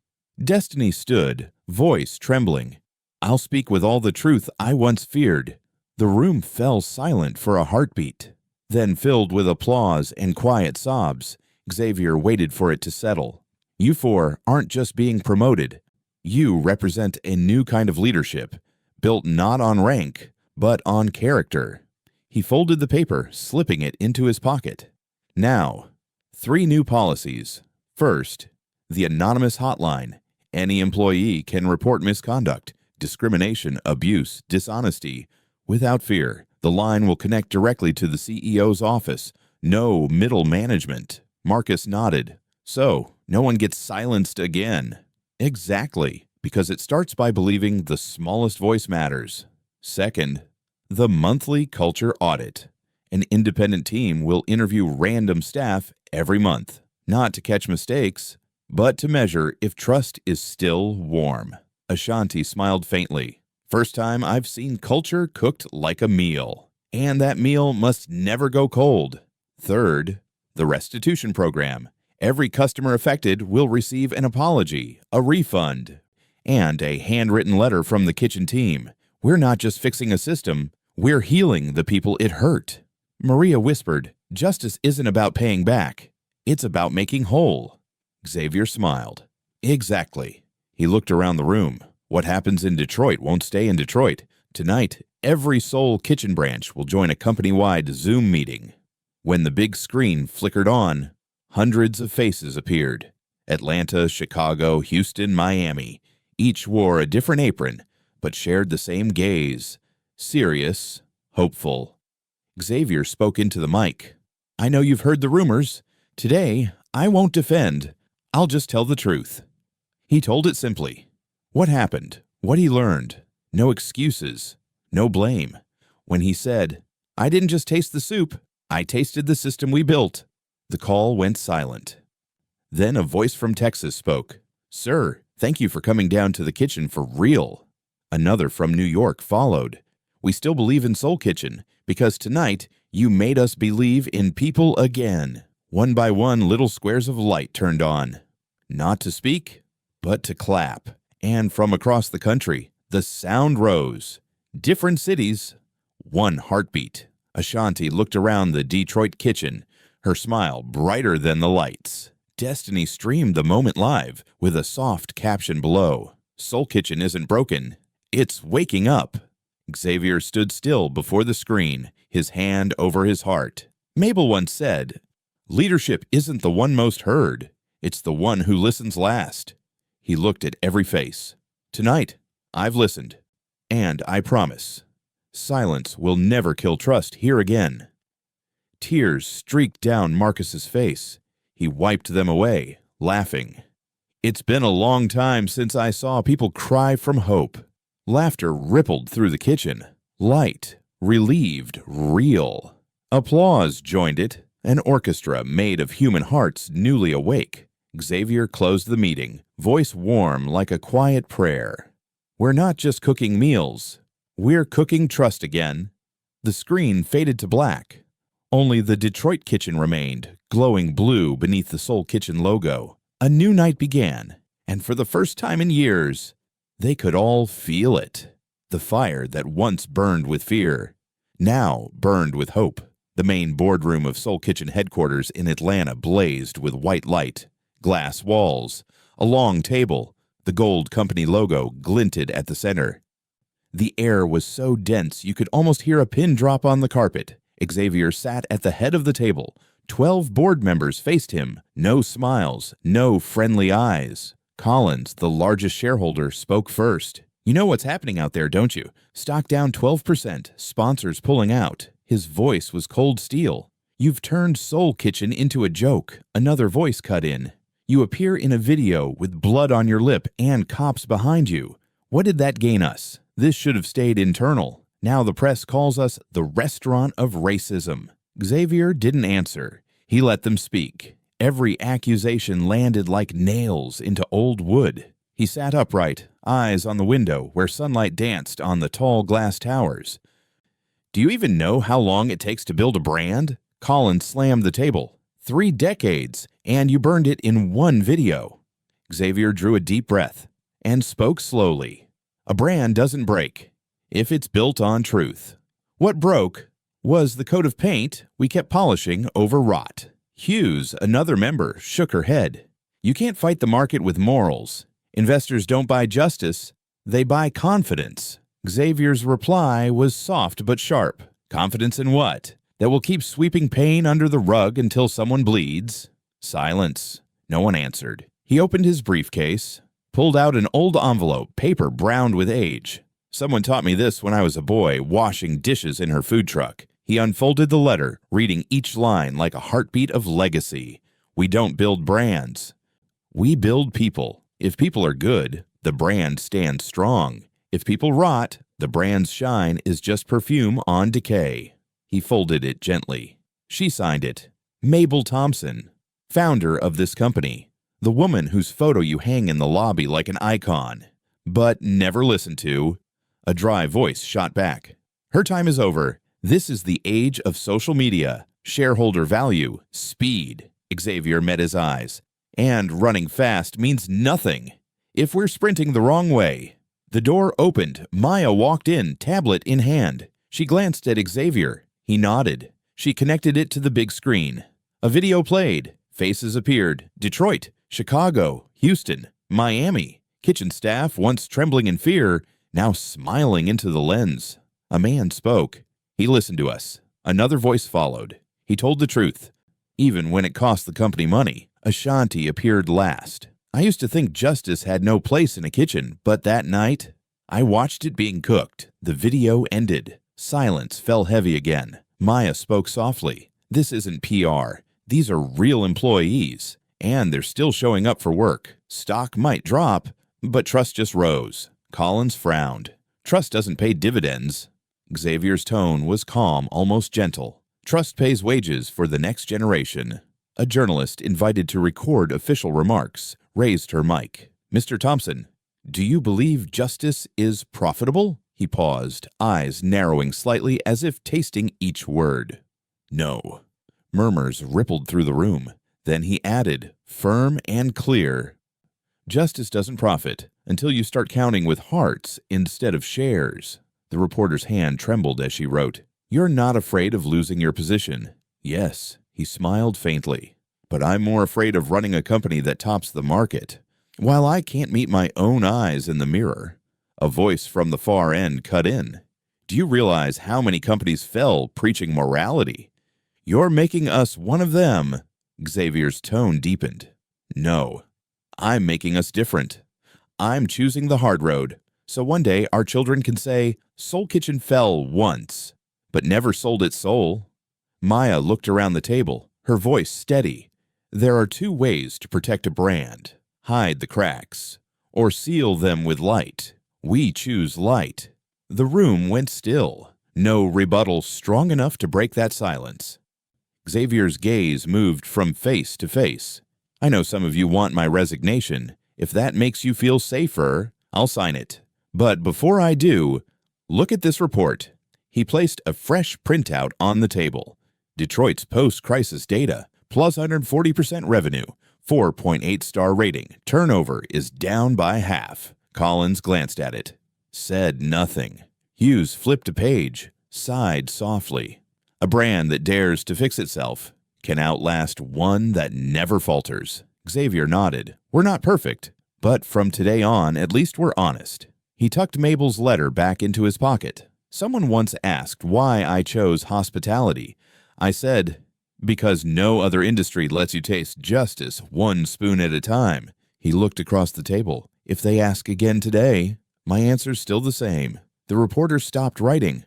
Destiny stood, voice trembling. "I'll speak with all the truth I once feared." The room fell silent for a heartbeat, then filled with applause and quiet sobs. Xavier waited for it to settle. "You four aren't just being promoted. You represent a new kind of leadership, built not on rank, but on character." He folded the paper, slipping it into his pocket. "Now, 3 new policies. First, the anonymous hotline. Any employee can report misconduct, discrimination, abuse, dishonesty, without fear. The line will connect directly to the CEO's office. No middle management." Marcus nodded. "So, no one gets silenced again." "Exactly, because it starts by believing the smallest voice matters." Second, the monthly culture audit. An independent team will interview random staff every month, not to catch mistakes, but to measure if trust is still warm. Ashanti smiled faintly. "First time I've seen culture cooked like a meal. And that meal must never go cold." Third, the restitution program. Every customer affected will receive an apology, a refund, and a handwritten letter from the kitchen team. We're not just fixing a system, we're healing the people it hurt. Maria whispered, "Justice isn't about paying back. It's about making whole." Xavier smiled. "Exactly." He looked around the room. What happens in Detroit won't stay in Detroit. Tonight, every Soul Kitchen branch will join a company-wide Zoom meeting. When the big screen flickered on, hundreds of faces appeared. Atlanta, Chicago, Houston, Miami. Each wore a different apron, but shared the same gaze. Serious, hopeful. Xavier spoke into the mic. I know you've heard the rumors. Today, I won't defend. I'll just tell the truth. He told it simply. What happened? What he learned? No excuses. No blame. When he said, I didn't just taste the soup. I tasted the system we built. The call went silent. Then a voice from Texas spoke. Sir, thank you for coming down to the kitchen for real. Another from New York followed. We still believe in Soul Kitchen because tonight you made us believe in people again. One by one, little squares of light turned on. Not to speak, but to clap. And from across the country, the sound rose. Different cities, one heartbeat. Ashanti looked around the Detroit kitchen, her smile brighter than the lights. Destiny streamed the moment live with a soft caption below. Soul Kitchen isn't broken. It's waking up. Xavier stood still before the screen, his hand over his heart. Mabel once said, leadership isn't the one most heard. It's the one who listens last. He looked at every face. Tonight, I've listened. And I promise, silence will never kill trust here again. Tears streaked down Marcus's face. He wiped them away, laughing. It's been a long time since I saw people cry from hope. Laughter rippled through the kitchen. Light, relieved, real. Applause joined it, an orchestra made of human hearts newly awake. Xavier closed the meeting, voice warm like a quiet prayer. We're not just cooking meals. We're cooking trust again. The screen faded to black. Only the Detroit kitchen remained, glowing blue beneath the Soul Kitchen logo. A new night began, and for the first time in years, they could all feel it. The fire that once burned with fear, now burned with hope. The main boardroom of Soul Kitchen headquarters in Atlanta blazed with white light, glass walls, a long table. The gold company logo glinted at the center. The air was so dense you could almost hear a pin drop on the carpet. Xavier sat at the head of the table. 12 board members faced him. No smiles, no friendly eyes. Collins, the largest shareholder, spoke first. You know what's happening out there, don't you? Stock down 12%, sponsors pulling out. His voice was cold steel. You've turned Soul Kitchen into a joke. Another voice cut in. You appear in a video with blood on your lip and cops behind you. What did that gain us? This should have stayed internal. Now the press calls us the restaurant of racism. Xavier didn't answer. He let them speak. Every accusation landed like nails into old wood. He sat upright, eyes on the window where sunlight danced on the tall glass towers. Do you even know how long it takes to build a brand? Collins slammed the table. 3 decades, and you burned it in one video. Xavier drew a deep breath and spoke slowly. A brand doesn't break if it's built on truth. What broke was the coat of paint we kept polishing over rot. Hughes, another member, shook her head. You can't fight the market with morals. Investors don't buy justice, they buy confidence. Xavier's reply was soft but sharp. Confidence in what? That will keep sweeping pain under the rug until someone bleeds? Silence. No one answered. He opened his briefcase, pulled out an old envelope, paper browned with age. Someone taught me this when I was a boy, washing dishes in her food truck. He unfolded the letter, reading each line like a heartbeat of legacy. We don't build brands. We build people. If people are good, the brand stands strong. If people rot, the brand's shine is just perfume on decay. He folded it gently. She signed it. Mabel Thompson, founder of this company. The woman whose photo you hang in the lobby like an icon, but never listened to. A dry voice shot back. Her time is over. This is the age of social media, shareholder value, speed. Xavier met his eyes. And running fast means nothing if we're sprinting the wrong way. The door opened. Maya walked in, tablet in hand. She glanced at Xavier. He nodded. She connected it to the big screen. A video played. Faces appeared. Detroit, Chicago, Houston, Miami. Kitchen staff, once trembling in fear, now smiling into the lens. A man spoke. He listened to us. Another voice followed. He told the truth. Even when it cost the company money, Ashanti appeared last. I used to think justice had no place in a kitchen, but that night, I watched it being cooked. The video ended. Silence fell heavy again. Maya spoke softly. This isn't PR. These are real employees, and they're still showing up for work. Stock might drop, but trust just rose. Collins frowned. Trust doesn't pay dividends. Xavier's tone was calm, almost gentle. Trust pays wages for the next generation. A journalist invited to record official remarks raised her mic. Mr. Thompson, do you believe justice is profitable? He paused, eyes narrowing slightly as if tasting each word. No. Murmurs rippled through the room. Then he added, firm and clear. Justice doesn't profit until you start counting with hearts instead of shares. The reporter's hand trembled as she wrote, You're not afraid of losing your position. Yes, he smiled faintly. But I'm more afraid of running a company that tops the market. While I can't meet my own eyes in the mirror. A voice from the far end cut in. Do you realize how many companies fell preaching morality? You're making us one of them. Xavier's tone deepened. No, I'm making us different. I'm choosing the hard road, so one day our children can say, Soul Kitchen fell once, but never sold its soul. Maya looked around the table, her voice steady. There are two ways to protect a brand. Hide the cracks, or seal them with light. We choose light. The room went still. No rebuttal strong enough to break that silence. Xavier's gaze moved from face to face. I know some of you want my resignation. If that makes you feel safer, I'll sign it. But before I do, look at this report. He placed a fresh printout on the table. Detroit's post-crisis data, plus 140% revenue, 4.8-star rating. Turnover is down by half. Collins glanced at it. Said nothing. Hughes flipped a page, sighed softly. A brand that dares to fix itself can outlast one that never falters. Xavier nodded. We're not perfect, but from today on, at least we're honest. He tucked Mabel's letter back into his pocket. Someone once asked why I chose hospitality. I said, because no other industry lets you taste justice one spoon at a time. He looked across the table. If they ask again today, my answer's still the same. The reporter stopped writing.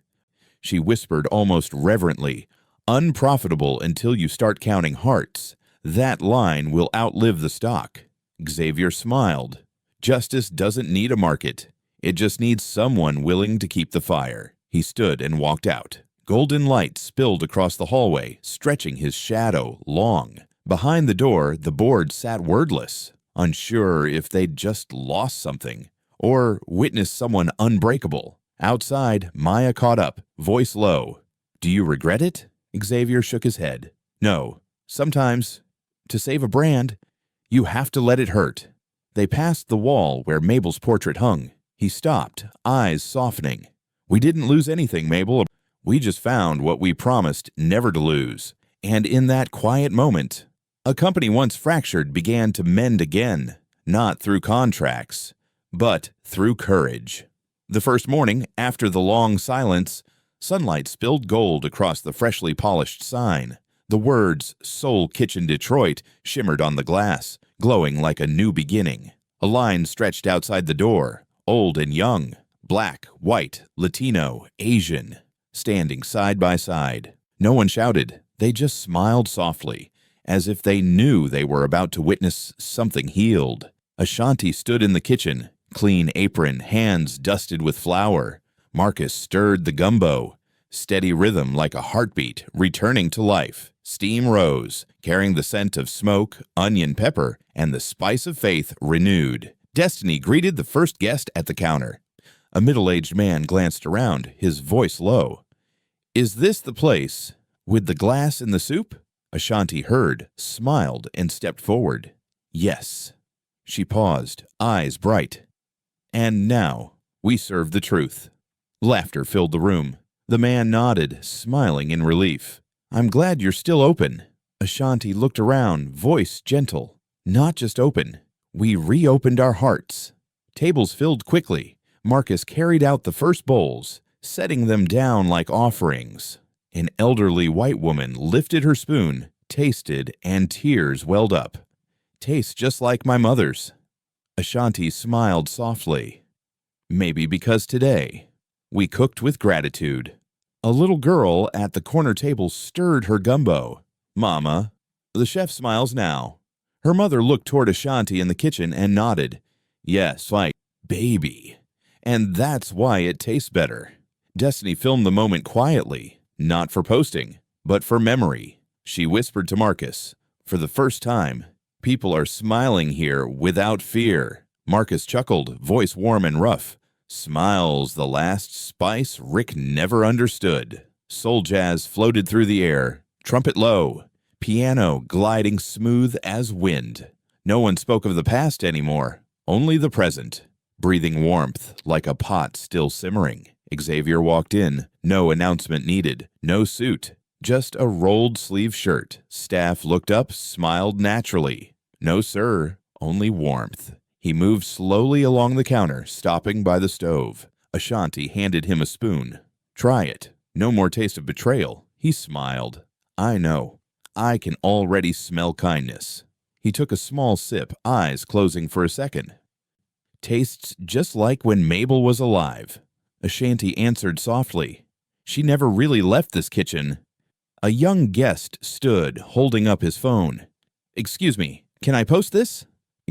She whispered almost reverently, unprofitable until you start counting hearts. That line will outlive the stock. Xavier smiled. Justice doesn't need a market. It just needs someone willing to keep the fire. He stood and walked out. Golden light spilled across the hallway, stretching his shadow long. Behind the door, the board sat wordless, unsure if they'd just lost something or witnessed someone unbreakable. Outside, Maya caught up, voice low. Do you regret it? Xavier shook his head. No. Sometimes, to save a brand, you have to let it hurt. They passed the wall where Mabel's portrait hung. He stopped, eyes softening. We didn't lose anything, Mabel. We just found what we promised never to lose. And in that quiet moment, a company once fractured began to mend again, not through contracts, but through courage. The first morning, after the long silence, sunlight spilled gold across the freshly polished sign. The words Soul Kitchen Detroit shimmered on the glass, glowing like a new beginning. A line stretched outside the door, old and young, black, white, Latino, Asian, standing side by side. No one shouted. They just smiled softly, as if they knew they were about to witness something healed. Ashanti stood in the kitchen, clean apron, hands dusted with flour. Marcus stirred the gumbo, steady rhythm like a heartbeat, returning to life. Steam rose, carrying the scent of smoke, onion pepper, and the spice of faith renewed. Destiny greeted the first guest at the counter. A middle-aged man glanced around, his voice low. Is this the place with the glass in the soup? Ashanti heard, smiled, and stepped forward. Yes. She paused, eyes bright. And now, we serve the truth. Laughter filled the room. The man nodded, smiling in relief. I'm glad you're still open. Ashanti looked around, voice gentle. Not just open. We reopened our hearts. Tables filled quickly. Marcus carried out the first bowls, setting them down like offerings. An elderly white woman lifted her spoon, tasted, and tears welled up. "Tastes just like my mother's." Ashanti smiled softly. "Maybe because today we cooked with gratitude." A little girl at the corner table stirred her gumbo. "Mama." The chef smiles now. Her mother looked toward Ashanti in the kitchen and nodded. "Yes, like baby. And that's why it tastes better." Destiny filmed the moment quietly, not for posting, but for memory. She whispered to Marcus, "For the first time, people are smiling here without fear." Marcus chuckled, voice warm and rough. "Smiles, the last spice Rick never understood." Soul jazz floated through the air, trumpet low, piano gliding smooth as wind. No one spoke of the past anymore, only the present, breathing warmth like a pot still simmering. Xavier walked in, no announcement needed, no suit, just a rolled sleeve shirt. Staff looked up, smiled naturally. "No, sir, only warmth." He moved slowly along the counter, stopping by the stove. Ashanti handed him a spoon. "Try it. No more taste of betrayal." He smiled. "I know. I can already smell kindness." He took a small sip, eyes closing for a second. "Tastes just like when Mabel was alive." Ashanti answered softly. "She never really left this kitchen." A young guest stood, holding up his phone. "Excuse me, can I post this?"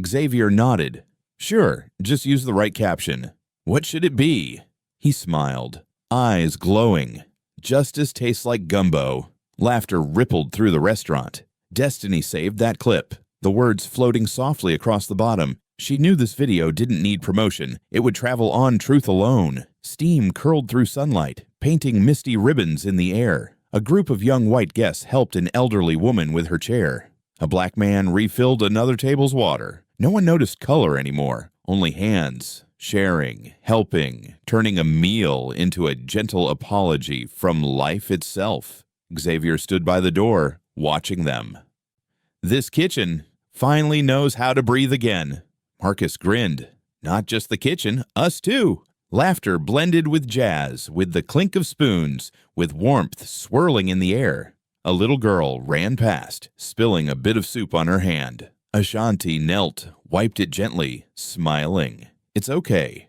Xavier nodded. "Sure, just use the right caption." "What should it be?" He smiled, eyes glowing. "Justice tastes like gumbo." Laughter rippled through the restaurant. Destiny saved that clip, the words floating softly across the bottom. She knew this video didn't need promotion. It would travel on truth alone. Steam curled through sunlight, painting misty ribbons in the air. A group of young white guests helped an elderly woman with her chair. A black man refilled another table's water. No one noticed color anymore, only hands, sharing, helping, turning a meal into a gentle apology from life itself. Xavier stood by the door, watching them. "This kitchen finally knows how to breathe again." Marcus grinned. "Not just the kitchen, us too." Laughter blended with jazz, with the clink of spoons, with warmth swirling in the air. A little girl ran past, spilling a bit of soup on her hand. Ashanti knelt, wiped it gently, smiling. "It's okay.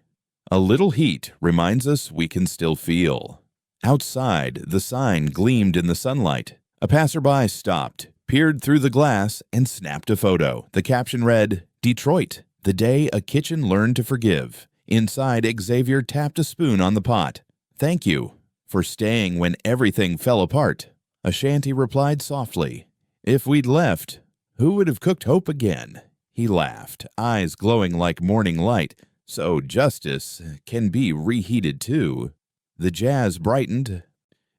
A little heat reminds us we can still feel." Outside, the sign gleamed in the sunlight. A passerby stopped, peered through the glass, and snapped a photo. The caption read, "Detroit, the day a kitchen learned to forgive." Inside, Xavier tapped a spoon on the pot. "Thank you for staying when everything fell apart." Ashanti replied softly, "If we'd left, who would have cooked hope again?" He laughed, eyes glowing like morning light. "So justice can be reheated too." The jazz brightened.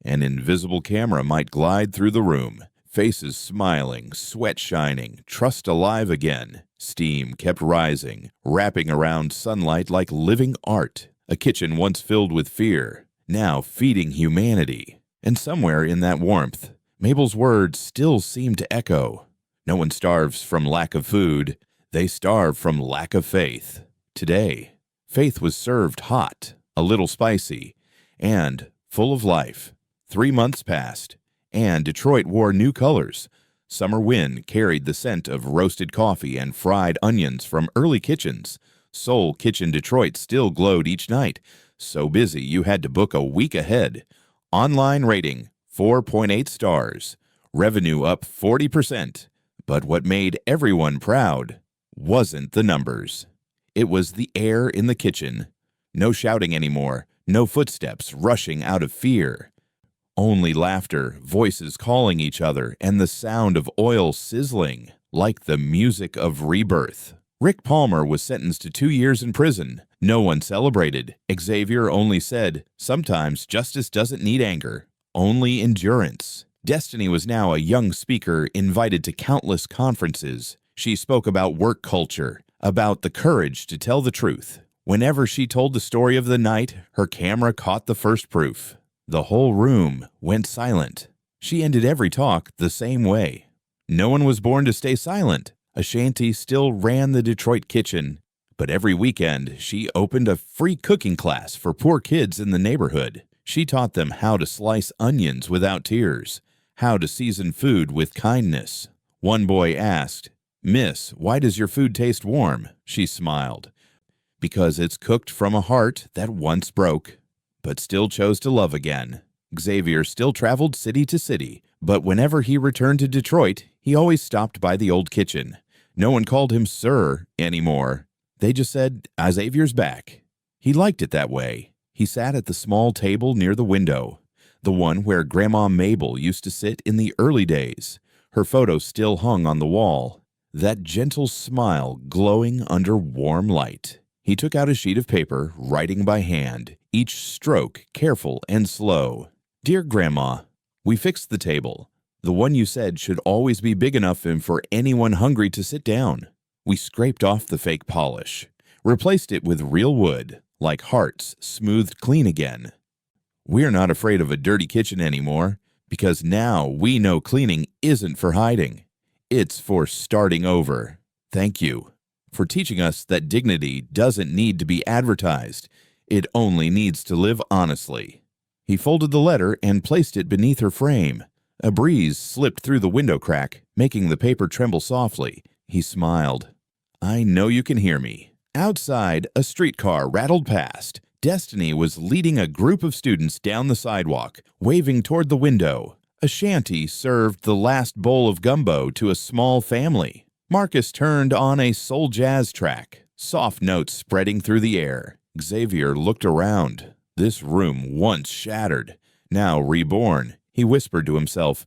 An invisible camera might glide through the room. Faces smiling, sweat shining, trust alive again. Steam kept rising, wrapping around sunlight like living art. A kitchen once filled with fear, now feeding humanity. And somewhere in that warmth, Mabel's words still seemed to echo. No one starves from lack of food. They starve from lack of faith. Today, faith was served hot, a little spicy, and full of life. 3 months passed, and Detroit wore new colors. Summer wind carried the scent of roasted coffee and fried onions from early kitchens. Soul Kitchen Detroit still glowed each night, so busy you had to book a week ahead. Online rating, 4.8 stars. Revenue up 40%. But what made everyone proud wasn't the numbers. It was the air in the kitchen. No shouting anymore, no footsteps rushing out of fear. Only laughter, voices calling each other, and the sound of oil sizzling, like the music of rebirth. Rick Palmer was sentenced to 2 years in prison. No one celebrated. Xavier only said, "Sometimes justice doesn't need anger, only endurance." Destiny was now a young speaker invited to countless conferences. She spoke about work culture, about the courage to tell the truth. Whenever she told the story of the night, her camera caught the first proof. The whole room went silent. She ended every talk the same way. No one was born to stay silent. Ashanti still ran the Detroit kitchen, But every weekend, she opened a free cooking class for poor kids in the neighborhood. She taught them how to slice onions without tears, how to season food with kindness. One boy asked, "Miss, why does your food taste warm?" She smiled. "Because it's cooked from a heart that once broke, but still chose to love again." Xavier still traveled city to city, but whenever he returned to Detroit, he always stopped by the old kitchen. No one called him Sir anymore. They just said, "Xavier's back." He liked it that way. He sat at the small table near the window, the one where Grandma Mabel used to sit in the early days. Her photo still hung on the wall, that gentle smile glowing under warm light. He took out a sheet of paper, writing by hand, each stroke careful and slow. "Dear Grandma, we fixed the table, the one you said should always be big enough for anyone hungry to sit down. We scraped off the fake polish, replaced it with real wood, like hearts smoothed clean again. We're not afraid of a dirty kitchen anymore, because now we know cleaning isn't for hiding. It's for starting over. Thank you for teaching us that dignity doesn't need to be advertised. It only needs to live honestly." He folded the letter and placed it beneath her frame. A breeze slipped through the window crack, making the paper tremble softly. He smiled. "I know you can hear me." Outside, a streetcar rattled past. Destiny was leading a group of students down the sidewalk, waving toward the window. A shanty served the last bowl of gumbo to a small family. Marcus turned on a soul jazz track, soft notes spreading through the air. Xavier looked around. This room, once shattered, now reborn. He whispered to himself,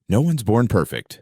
"No one's born perfect,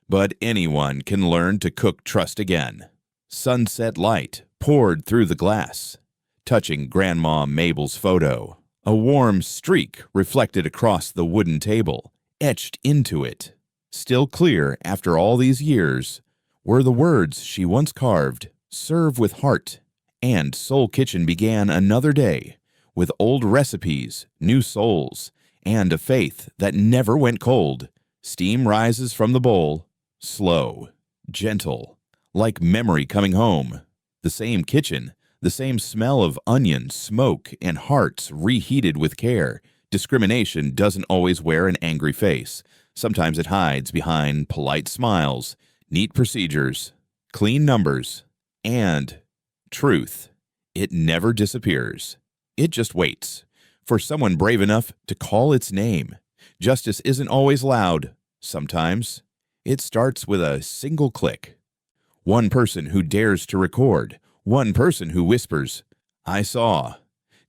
but anyone can learn to cook trust again." Sunset light poured through the glass, touching Grandma Mabel's photo. A warm streak reflected across the wooden table, etched into it. Still clear after all these years were the words she once carved, "Serve with heart." And Soul Kitchen began another day, with old recipes, new souls, and a faith that never went cold. Steam rises from the bowl, slow, gentle, like memory coming home. The same kitchen, the same smell of onion, smoke, and hearts reheated with care. Discrimination doesn't always wear an angry face. Sometimes it hides behind polite smiles, neat procedures, clean numbers, and truth. It never disappears. It just waits for someone brave enough to call its name. Justice isn't always loud. Sometimes it starts with a single click. One person who dares to record. One person who whispers, "I saw."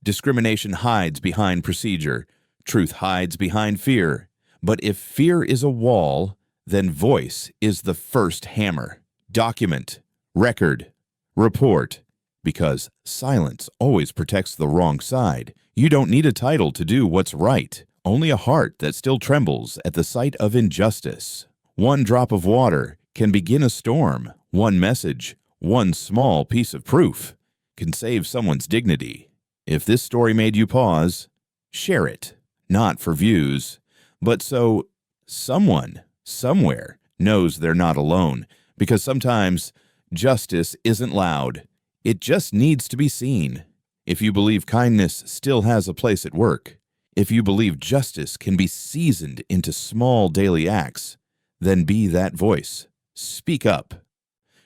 Discrimination hides behind procedure. Truth hides behind fear. But if fear is a wall, then voice is the first hammer. Document, record, report. Because silence always protects the wrong side. You don't need a title to do what's right. Only a heart that still trembles at the sight of injustice. One drop of water can begin a storm. One message, one small piece of proof, can save someone's dignity. If this story made you pause, share it. Not for views, but so someone, somewhere, knows they're not alone. Because sometimes justice isn't loud. It just needs to be seen. If you believe kindness still has a place at work, if you believe justice can be seasoned into small daily acts, then be that voice. Speak up.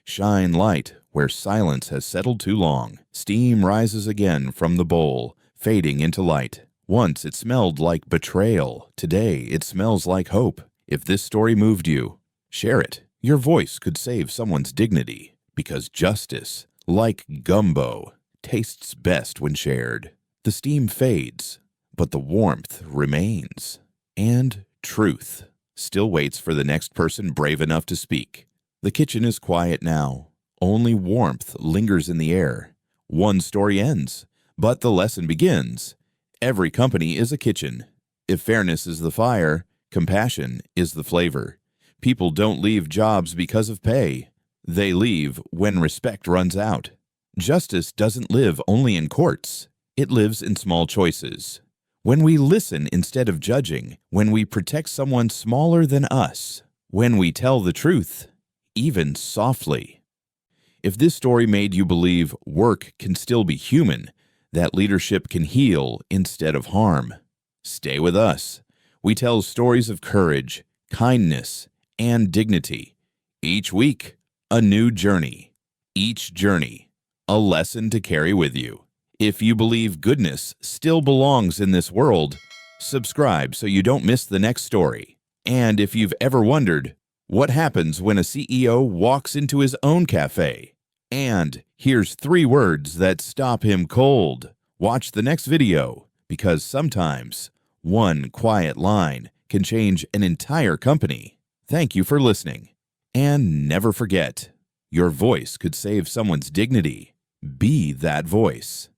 Shine light where silence has settled too long. Steam rises again from the bowl, fading into light. Once it smelled like betrayal. Today it smells like hope. If this story moved you, share it. Your voice could save someone's dignity. Because justice, like gumbo, tastes best when shared. The steam fades, but the warmth remains. And truth still waits for the next person brave enough to speak. The kitchen is quiet now. Only warmth lingers in the air. One story ends, but the lesson begins. Every company is a kitchen. If fairness is the fire, compassion is the flavor. People don't leave jobs because of pay. They leave when respect runs out. Justice doesn't live only in courts. It lives in small choices. When we listen instead of judging, when we protect someone smaller than us, when we tell the truth, even softly. If this story made you believe work can still be human, that leadership can heal instead of harm, stay with us. We tell stories of courage, kindness, and dignity. Each week, a new journey. Each journey, a lesson to carry with you. If you believe goodness still belongs in this world, subscribe so you don't miss the next story. And if you've ever wondered, what happens when a CEO walks into his own cafe? And here's 3 words that stop him cold. Watch the next video, because sometimes one quiet line can change an entire company. Thank you for listening. And never forget, your voice could save someone's dignity. Be that voice.